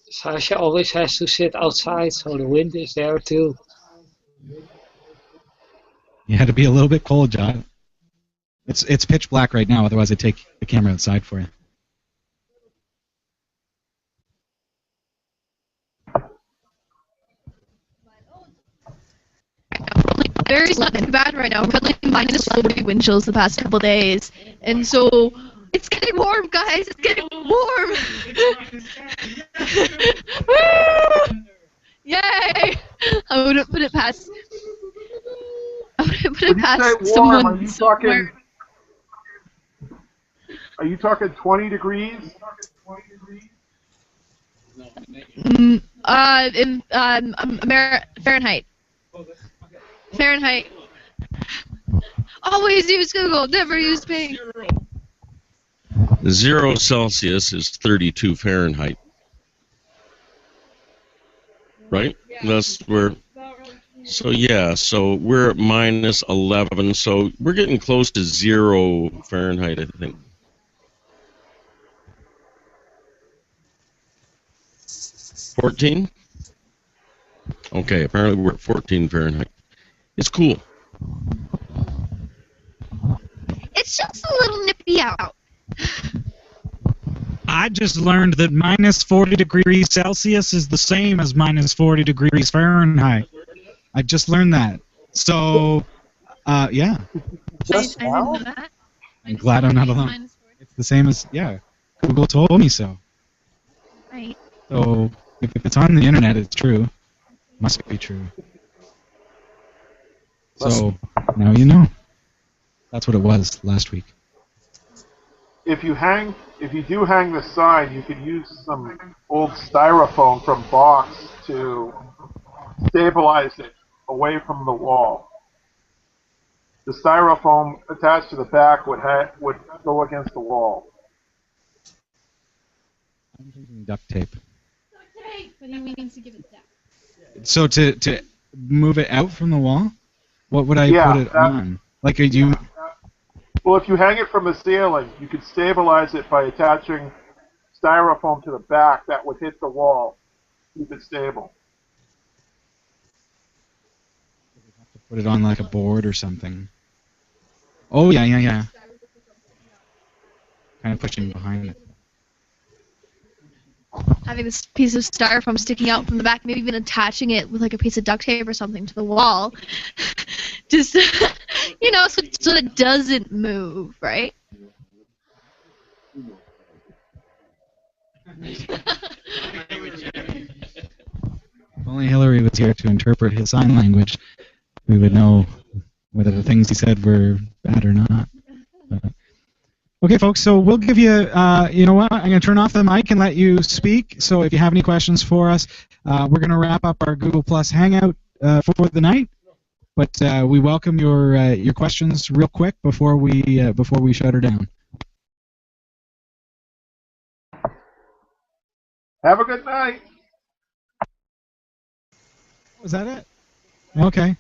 Sasha always has to sit outside, so the wind is there too. You had to be a little bit cold, John. It's pitch black right now, otherwise I'd take the camera outside for you. Very bad right now. We're currently minus 40 wind chills the past couple days, and so it's getting warm, guys. It's getting warm. Woo! Yay! I wouldn't put it past. I wouldn't put it past someone. Are you talking 20 degrees? Fahrenheit. Fahrenheit. Always use Google, never use Bing. 0 Celsius is 32 Fahrenheit. Right? Yeah. That's where. So yeah, so we're at minus 11, so we're getting close to 0 Fahrenheit, I think. $14? Okay, apparently we're at 14 Fahrenheit. It's cool. It's just a little nippy out. I just learned that minus 40 degrees Celsius is the same as minus 40 degrees Fahrenheit. I just learned that. So, yeah. Just I didn't know that. I'm glad I'm not alone. It's the same as, yeah, Google told me so. Right. So, if it's on the internet, it's true. Must be true. So, now you know. That's what it was last week. If you do hang the sign, you could use some old styrofoam from box to stabilize it away from the wall. The styrofoam attached to the back would go against the wall. I'm thinking duct tape. But he means to give it that. So to move it out from the wall, what would I put it on? Like you? Well, if you hang it from the ceiling, you could stabilize it by attaching styrofoam to the back that would hit the wall, keep it stable. Put it on like a board or something. Oh yeah. Kind of pushing behind it. Having this piece of styrofoam sticking out from the back, maybe even attaching it with like a piece of duct tape or something to the wall. Just, you know, so it doesn't move, right? If only Hillary was here to interpret his sign language, we would know whether the things he said were bad or not. Okay, folks, so we'll give you, you know what, I'm going to turn off the mic and let you speak. So if you have any questions for us, we're going to wrap up our Google Plus Hangout for the night. But we welcome your questions real quick before we shut her down. Have a good night. Was that it? Okay.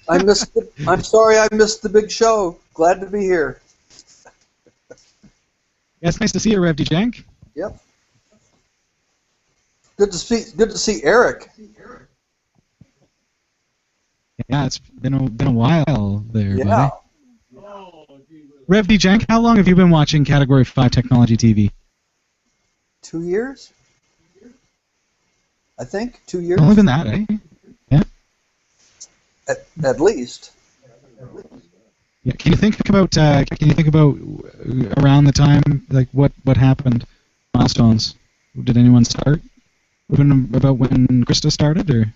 I'm sorry I missed the big show. Glad to be here. Yeah, it's nice to see you, Rev Jank. Yep. Good to see Eric. Yeah, it's been a while there, yeah. Buddy. Rev Jank, how long have you been watching Category 5 Technology TV? 2 years? I think 2 years. Only been that, eh? Yeah. At least. Yeah. Can you think about around the time, like what happened, milestones? Did anyone start? About when Christa started, or?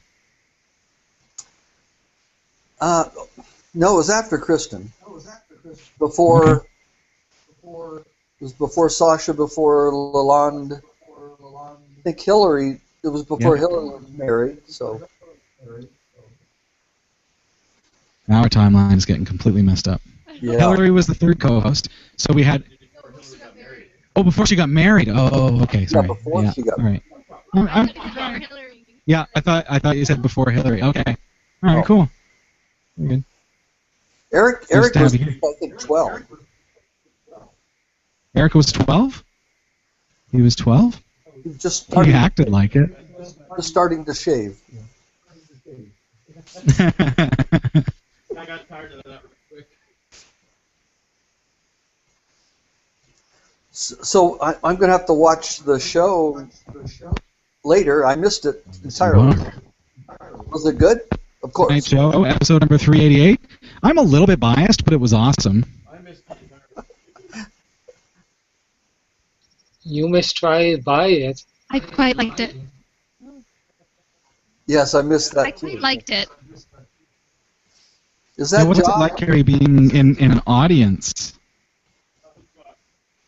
No, it was after Kristen. Before. was before Sasha, before Lalonde. I think Hillary. It was before Hillary was married. So now our timeline is getting completely messed up. yeah. Hillary was the third co-host, so we had. Oh, before she got married. Oh, okay, sorry. Yeah, before she got married. All right. Yeah, I thought you said before Hillary. Okay. All right, cool. Very good. Eric was, I think, 12. Eric was 12? He was 12? He was just He starting, acted like it. just starting to shave. I got tired of that real quick. So I'm going to have to watch the show later. I missed it entirely. Was it good? Of course. Tonight's show, episode number 388. I'm a little bit biased, but it was awesome. You must try it, buy it. I quite liked it. Yes, I missed that I too. quite liked it. Is Yeah, that what's it Jot? like, Carrie, being in an audience?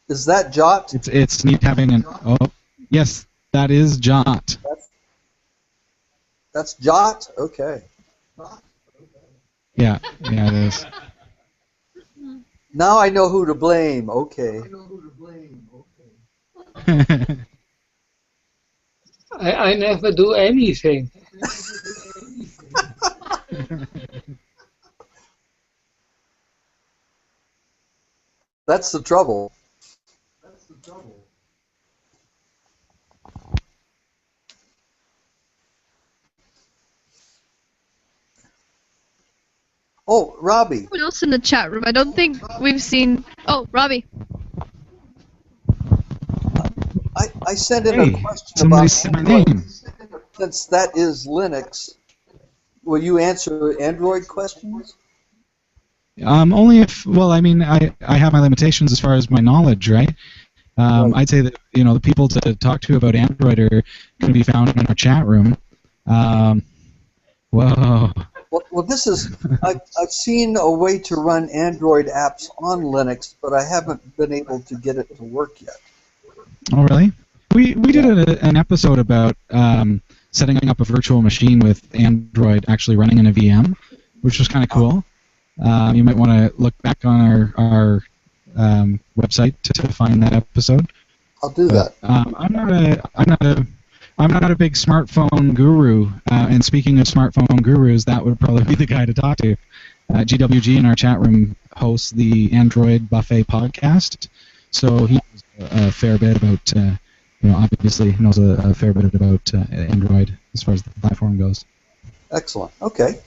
Is that Jot? It's neat having an... Oh, yes, that is Jot. That's Jot? Okay. Yeah, it is. Now I know who to blame. Okay. I never do anything. That's the trouble. Oh, Robbie. What else in the chat room? I don't think we've seen. Oh, Robbie. I sent in Hey, a question somebody about said my Android. name. Since that is Linux, will you answer Android questions? Only if, well, I mean, I have my limitations as far as my knowledge, right? Right. I'd say that, the people to talk to about Android are going to be found in our chat room. Whoa. Well, this is, I've seen a way to run Android apps on Linux, but I haven't been able to get it to work yet. Oh, really? We did an episode about setting up a virtual machine with Android actually running in a VM, which was kind of cool. You might want to look back on our website to find that episode. I'll do that. I'm not a big smartphone guru. And speaking of smartphone gurus, that would probably be the guy to talk to. GWG in our chat room hosts the Android Buffet podcast, so he knows a fair bit about. Obviously knows a fair bit about Android as far as the platform goes. Excellent. Okay.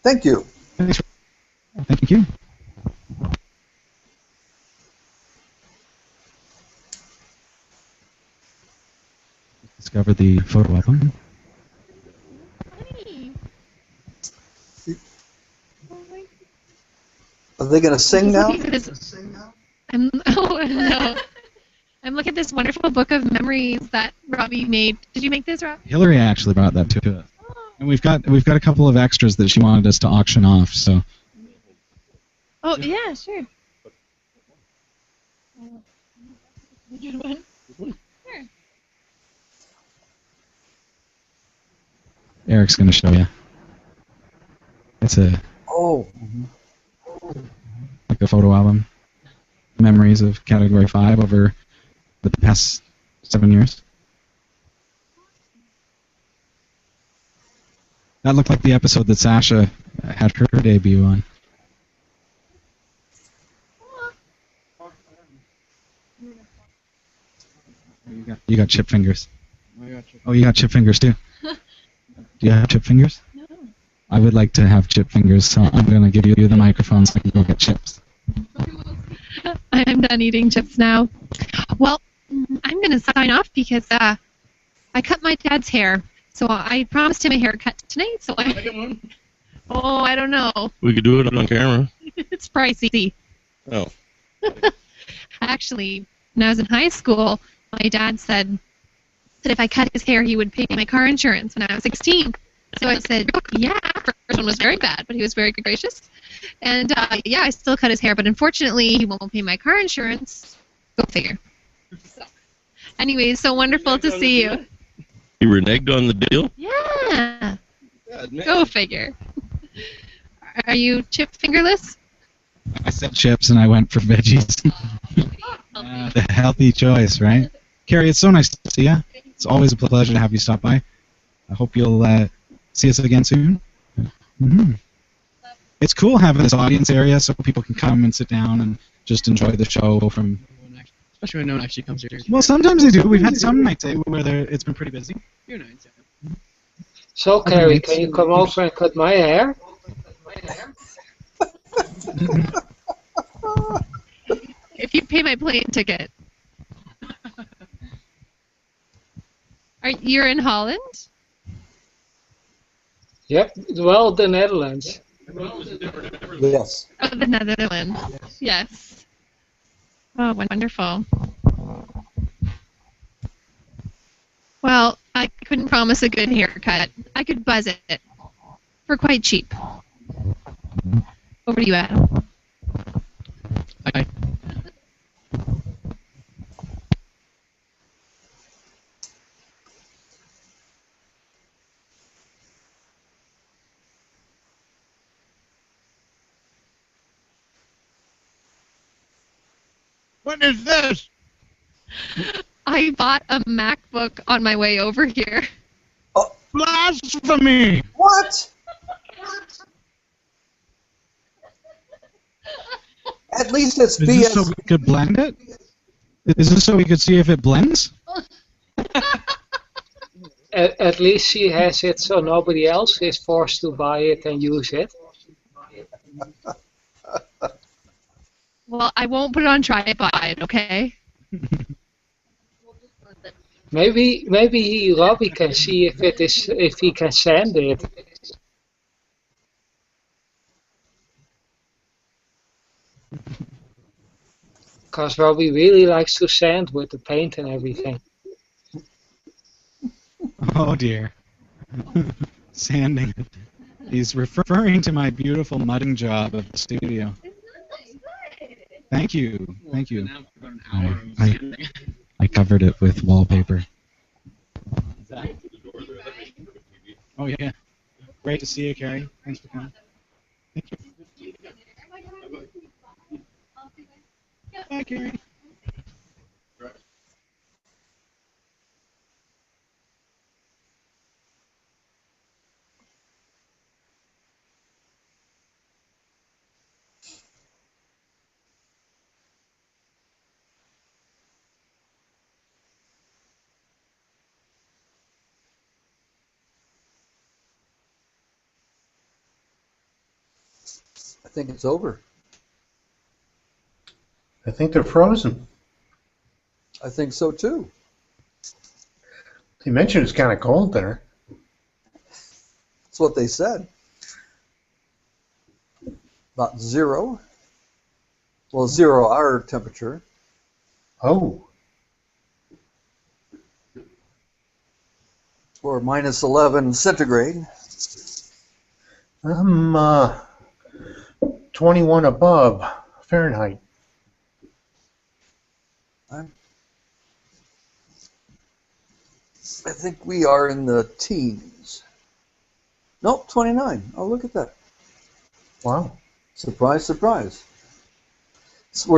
Thank you. Thanks. Thank you. Discover the photo album. Are they going to sing now? I'm looking at this wonderful book of memories that Robbie made. Did you make this, Rob? Hillary actually brought that to us, and we've got a couple of extras that she wanted us to auction off. So. Oh yeah, sure. Sure. Eric's going to show you. It's a like a photo album, memories of Category 5 over the past 7 years. That looked like the episode that Sasha had her debut on. You got chip fingers. Oh, you got chip fingers too. Do you have chip fingers? No. I would like to have chip fingers, so I'm going to give you the microphone so I can go get chips. I'm done eating chips now. Well, I'm going to sign off because I cut my dad's hair. So I promised him a haircut tonight. So I don't know. We could do it on camera. It's pricey. Oh. Actually, when I was in high school, my dad said that if I cut his hair, he would pay my car insurance when I was 16. So I said, yeah, first one was very bad, but he was very gracious. And yeah, I still cut his hair, but unfortunately, he won't pay my car insurance. Go figure. So, anyways, so wonderful to see you. You reneged on the deal? Yeah. Go figure. Are you chip fingerless? I said chips and I went for veggies. The healthy choice, right? Carrie, it's so nice to see you. It's always a pleasure to have you stop by. I hope you'll see us again soon. Mm-hmm. It's cool having this audience area so people can come and sit down and just enjoy the show from... Especially when no one actually comes here. Well, sometimes they do. We've had some nights where it's been pretty busy. Few nights, yeah. So, Carrie, can you come over and cut my hair? If you pay my plane ticket. You're in Holland? Yep, well, the Netherlands. Yes. Oh, the Netherlands. Yes. Oh, wonderful. Well, I couldn't promise a good haircut. I could buzz it for quite cheap. Over to you, Adam. Hi. What is this? I bought a MacBook on my way over here. Oh. Blasphemy! What? At least it's Is BS. this so we could blend it? Is this so we could see if it blends? At least she has it so nobody else is forced to buy it and use it. Well, I won't put it on tripod, okay? Maybe Robbie can see if he can sand it. Because Robbie really likes to sand with the paint and everything. Oh dear. Sanding. He's referring to my beautiful mudding job of the studio. Thank you. Thank you. I covered it with wallpaper. Oh yeah. Great to see you, Carrie. Thanks for coming. Thank you. Bye, Carrie. I think it's over. I think they're frozen. I think so too. You mentioned it's kind of cold there. That's what they said. About 0. Well, 0 our temperature. Oh. Or minus 11 centigrade. 21 above Fahrenheit. I think we are in the teens. Nope, 29. Oh, look at that. Wow. Surprise, surprise. So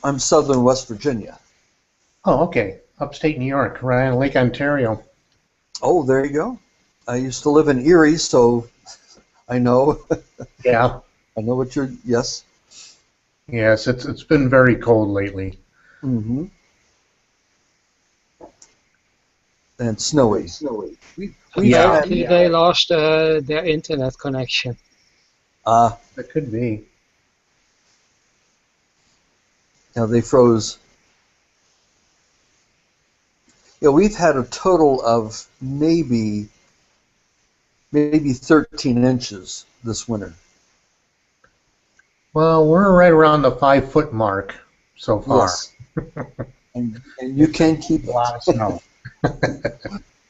I'm southern West Virginia. Oh, okay. Upstate New York, right on Lake Ontario. Oh, there you go. I used to live in Erie, so I know. Yeah. I know what you're, yes. Yes, it's been very cold lately. Mm-hmm. And snowy. Yeah. They lost their internet connection. That could be. Yeah, they froze. Yeah, we've had a total of maybe 13 inches this winter. Well, we're right around the 5-foot mark so far. Yes. and you can keep a lot of snow.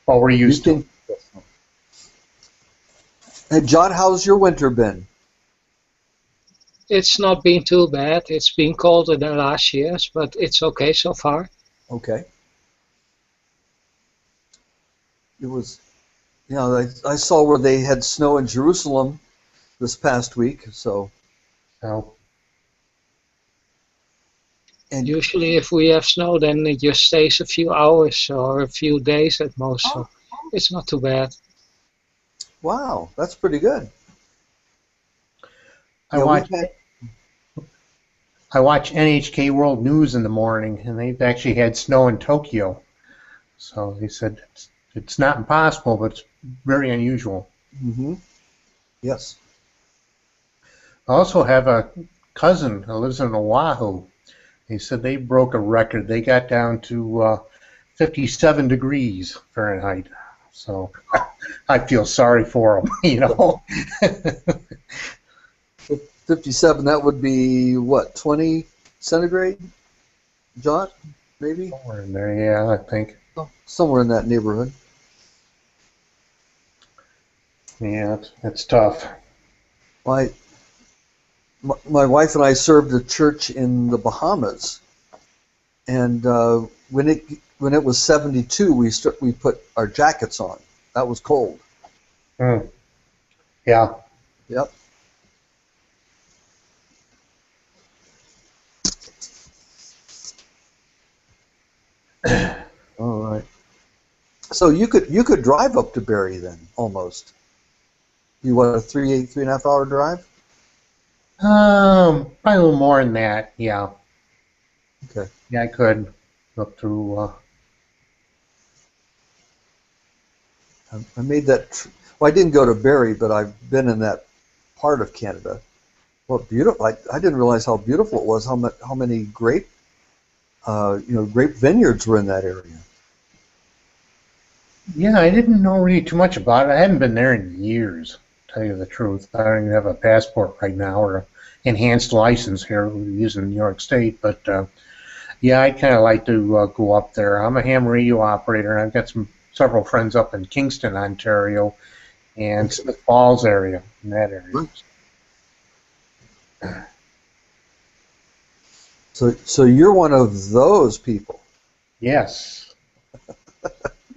Well, we're used to. Hey, John, how's your winter been? it's not been too bad. It's been colder than last year's, but it's okay so far. Okay. It was, you know, I saw where they had snow in Jerusalem this past week, so. So, And Usually if we have snow, then it just stays a few hours or a few days at most, so it's not too bad. wow, that's pretty good. I Yeah, watch we've had- I watch NHK World News in the morning, and they've actually had snow in Tokyo. So they said it's not impossible, but it's very unusual. Mm-hmm. Yes. I also have a cousin who lives in Oahu. He said they broke a record. They got down to 57 degrees Fahrenheit. So I feel sorry for them, you know. 57, that would be, what, 20 centigrade? John, maybe? Somewhere in there, yeah, I think. Oh, somewhere in that neighborhood. Yeah, it's tough. My wife and I served a church in the Bahamas, and when it was 72, we put our jackets on. That was cold. Yeah. Yep. All right. So you could drive up to Barrie then, almost. You want a 3.5 hour drive? Probably a little more than that, yeah. Okay. Yeah, I could go through. I made that. Well, I didn't go to Barrie, but I've been in that part of Canada. Well, beautiful! I didn't realize how beautiful it was. How many grape, grape vineyards were in that area. Yeah, I didn't know really too much about it. I haven't been there in years, to tell you the truth. I don't even have a passport right now or an enhanced license here we use in New York State. But yeah, I'd kind of like to go up there. I'm a ham radio operator, and I've got several friends up in Kingston, Ontario, and Smith Falls area, in that area. So you're one of those people. Yes.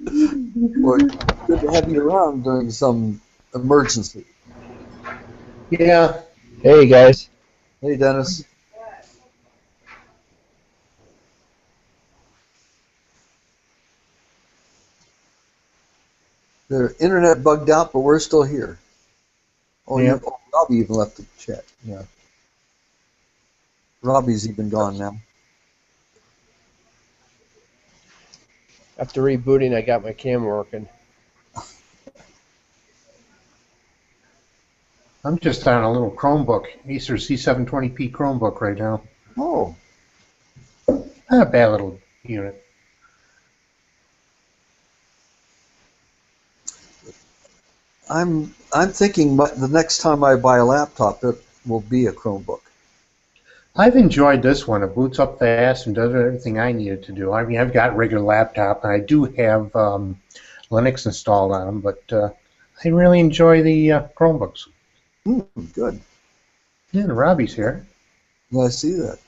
Well, good to have you around during some emergency. Yeah. Hey, guys. Hey, Dennis. Their internet bugged out, but we're still here. Oh, yeah. Robbie even left the chat. Yeah. Robbie's even gone now. After rebooting, I got my camera working. I'm just on a little Chromebook, Acer C720p Chromebook right now. Oh. Not a bad little unit. I'm thinking the next time I buy a laptop, it will be a Chromebook. I've enjoyed this one. It boots up fast and does everything I need it to do. I mean, I've got a regular laptop, and I do have Linux installed on them, but I really enjoy the Chromebooks. Good. Yeah, and Robbie's here. Yeah, I see that.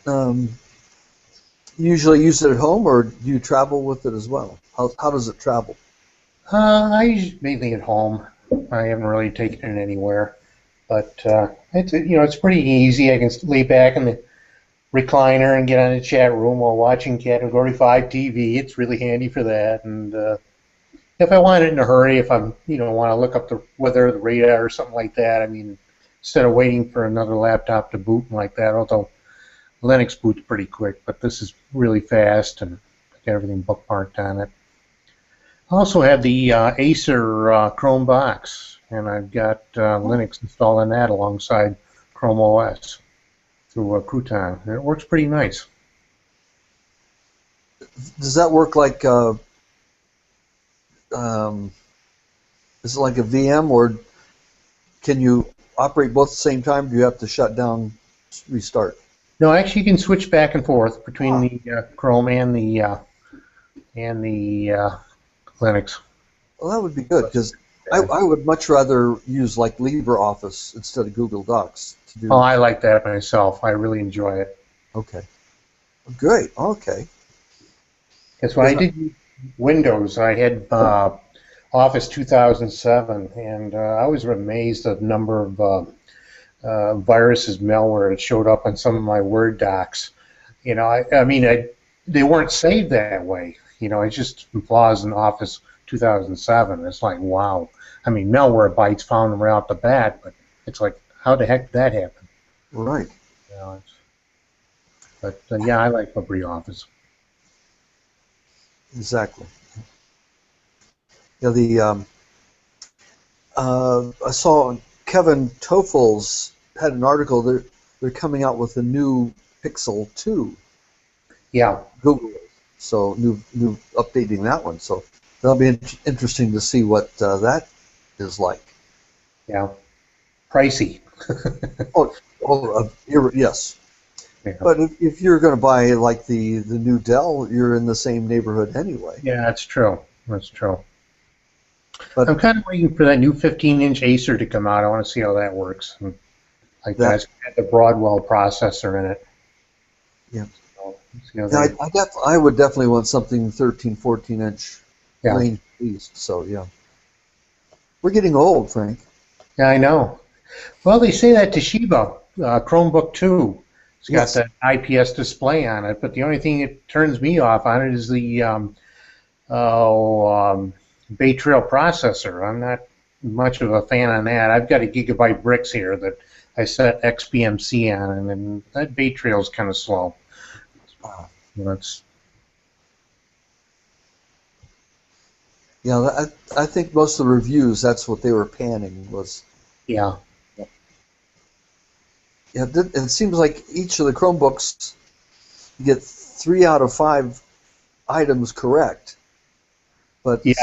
You usually use it at home, or do you travel with it as well? How does it travel? I use it mainly at home. I haven't really taken it anywhere, but it's pretty easy. I can lay back in the recliner and get on the chat room while watching Category5 TV. It's really handy for that. And if I want it in a hurry, if I'm want to look up the weather, the radar, or something like that, I mean, instead of waiting for another laptop to boot like that, although Linux boots pretty quick, but this is really fast and I got everything bookmarked on it. I also have the Acer Chrome box, and I've got Linux installed on that alongside Chrome OS through Crouton. And it works pretty nice. Does that work like is it like a VM, or can you operate both at the same time? Do you have to shut down, restart? No, actually, you can switch back and forth between the Chrome and the Linux. Well, that would be good, because I would much rather use like LibreOffice instead of Google Docs to do. Oh, I like that myself. I really enjoy it. Okay. Great. Okay. Because when I did Windows, I had Office 2007, and I was amazed at the number of viruses, malware that showed up on some of my Word docs. You know, they weren't saved that way. You know, it's just flaws in Office 2007. It's like, wow. I mean, malware found them right off the bat, but it's like, how the heck did that happen? Right. You know, but yeah, I like LibreOffice. Exactly. Yeah, I saw Kevin Tofel's had an article. They're coming out with a new Pixel 2. Yeah. Google. So new updating that one. So that'll be interesting to see what that is like. Yeah. Pricey. Yes. Yeah. But if you're going to buy like the new Dell, you're in the same neighborhood anyway. Yeah, that's true. That's true. But I'm kind of waiting for that new 15-inch Acer to come out. I want to see how that works. And like that's got the Broadwell processor in it. Yeah. So, I would definitely want something 13, 14-inch Yeah. range at least. So yeah. We're getting old, Frank. Yeah, I know. Well, they say that Toshiba Chromebook 2. It's got that IPS display on it, but the only thing that turns me off on it is the Bay Trail processor. I'm not much of a fan on that. I've got a Gigabyte Bricks here that I set XBMC on, and that Bay Trail's kind of slow. Yeah, I think most of the reviews, that's what they were panning was. Yeah. Yeah, it seems like each of the Chromebooks, you get 3 out of 5 items correct, but it's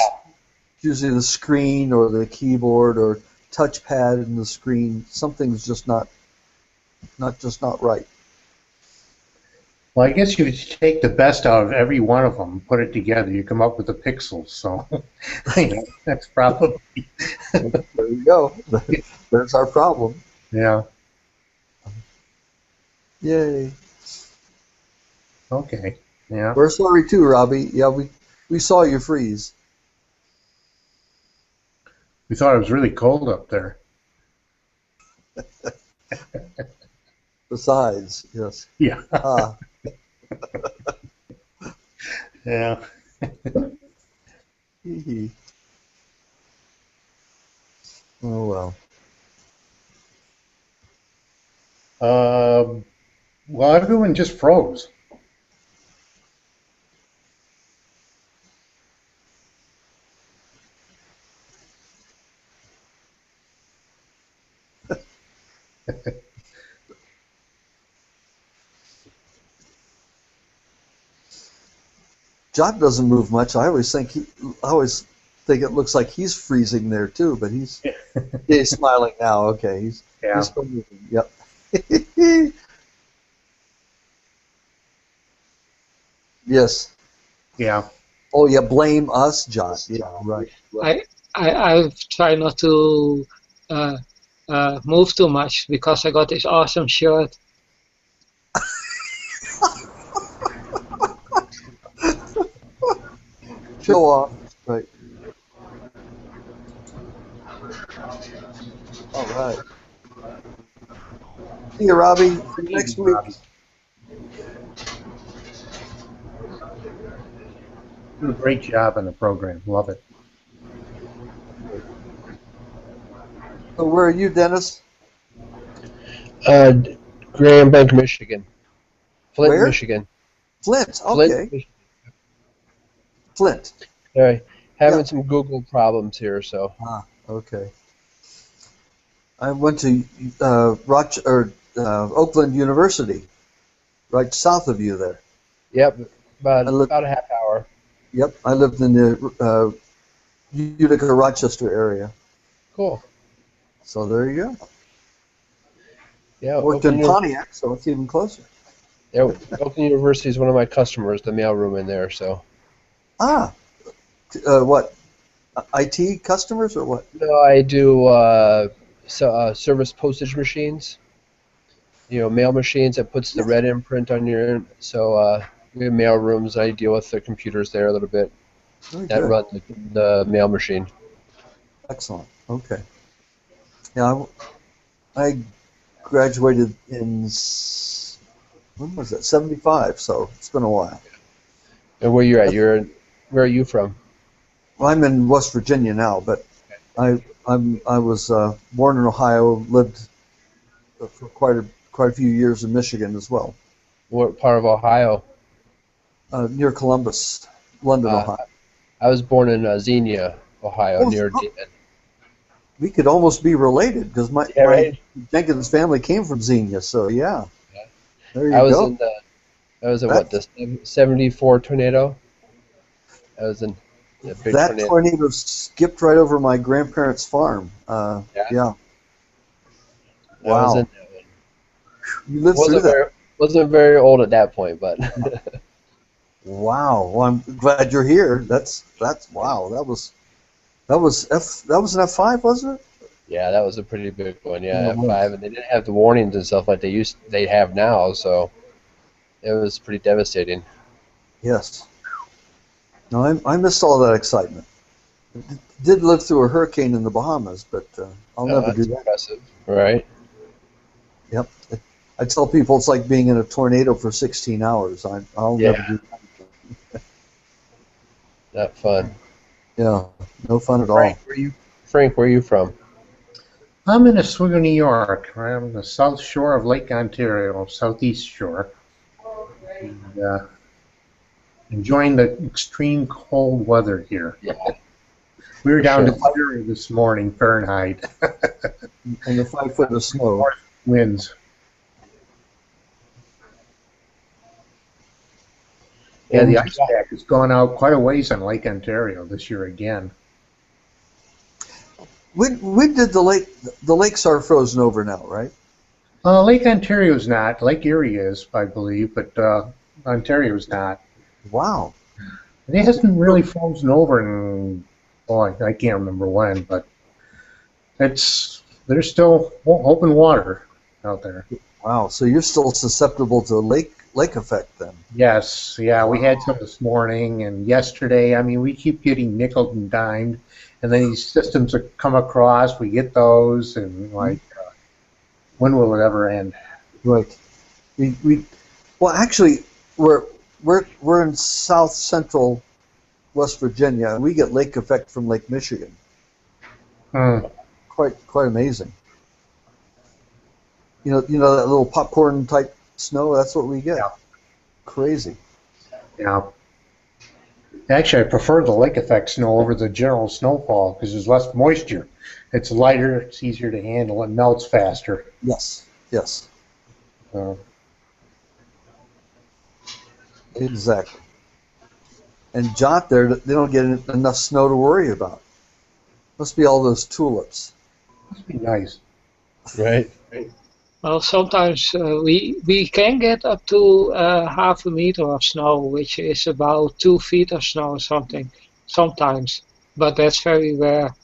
usually the screen or the keyboard or touchpad in the screen. Something's just not right. Well, I guess you could take the best out of every one of them, put it together, you come up with the pixels. So that's probably. There you go. There's our problem. Yeah. Yay. Okay. Yeah. We're sorry too, Robbie. Yeah, we saw you freeze. We thought it was really cold up there. Besides, yes. Yeah. Yeah. Oh well. Well, everyone just froze. John doesn't move much. I always think it looks like he's freezing there too, but he's smiling now. Okay, he's still moving. Yep. Yes. Yeah. Oh yeah, blame us, John. Yeah, right. I've tried not to move too much because I got this awesome shirt. Show off, right? All right. See you, Robbie. See you next week. Do a great job on the program. Love it. So where are you, Dennis? Grand Bank, Michigan. Flint, Where? Michigan. Flint. Okay. Flint, Michigan. Flint. All right. Having some Google problems here, so. Ah, okay. I went to Oakland University, right south of you there. Yep, about a half hour. Yep, I lived in the Utica, Rochester area. Cool. So there you go. Yeah, worked in Pontiac, so it's even closer. Yeah, Oakland University is one of my customers, the mailroom in there, so. Ah, what? IT customers or what? No, I do service postage machines. Mail machines that puts the red imprint on your. So we have mail rooms. I deal with the computers there a little bit. Very That good. run the mail machine. Excellent. Okay. Yeah, I graduated in, when was that? 75. So it's been a while. And where you're at? Where are you from? Well, I'm in West Virginia now, but I was born in Ohio, lived for quite a few years in Michigan as well. What part of Ohio? Near Columbus, London, Ohio. I was born in Xenia, Ohio, near Dayton. We could almost be related because my Jenkins family came from Xenia, so yeah. There you go. I was in the 74 tornado? I was in a big that tornado skipped right over my grandparents' farm. Yeah. Wow. You lived through that. Wasn't very old at that point, but. Wow. Well, I'm glad you're here. That's wow. That was an F5, wasn't it? Yeah, that was a pretty big one. Yeah, F5, and they didn't have the warnings and stuff like they have now, so it was pretty devastating. Yes. No, I missed all that excitement. Did live through a hurricane in the Bahamas, but I'll never do that. Impressive, right? Yep. I tell people it's like being in a tornado for 16 hours. I'll never do that. Not fun. Yeah, no fun at all. Frank, where are you from? I'm in Oswego, New York. I'm on the south shore of Lake Ontario, southeast shore. And, enjoying the extreme cold weather here. Yeah. We were down to 0 this morning, Fahrenheit. And the 5 foot of snow. Winds. Yeah, the ice pack has gone out quite a ways on Lake Ontario this year again. When did the lakes are frozen over now, right? Lake Ontario's not. Lake Erie is, I believe, but Ontario's not. Wow. And it hasn't really frozen over in, I can't remember when, but there's still open water out there. Wow, so you're still susceptible to lake effect then? Yes, yeah, we had some this morning and yesterday. I mean, we keep getting nickeled and dimed, and then these systems that come across, we get those, and when will it ever end? Right. Well, actually, we're in south central West Virginia, and we get lake effect from Lake Michigan. Quite amazing. You know that little popcorn type snow. That's what we get. Yeah. Crazy. Yeah. Actually, I prefer the lake effect snow over the general snowfall because there's less moisture. It's lighter. It's easier to handle. It melts faster. Yes. Yes. Exactly. And Jot there, they don't get enough snow to worry about. Must be all those tulips. Must be nice. Right. Well, sometimes we can get up to half a meter of snow, which is about 2 feet of snow or something, sometimes. But that's very rare.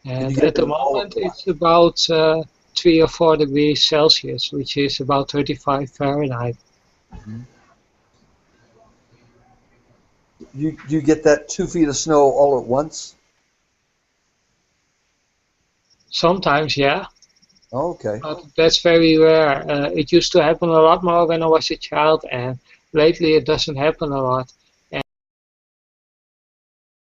And at the moment, it's about 3 or 4 degrees Celsius, which is about 35 Fahrenheit. Mm-hmm. You get that 2 feet of snow all at once? Sometimes, yeah. Oh, okay. But that's very rare. It used to happen a lot more when I was a child, and lately it doesn't happen a lot.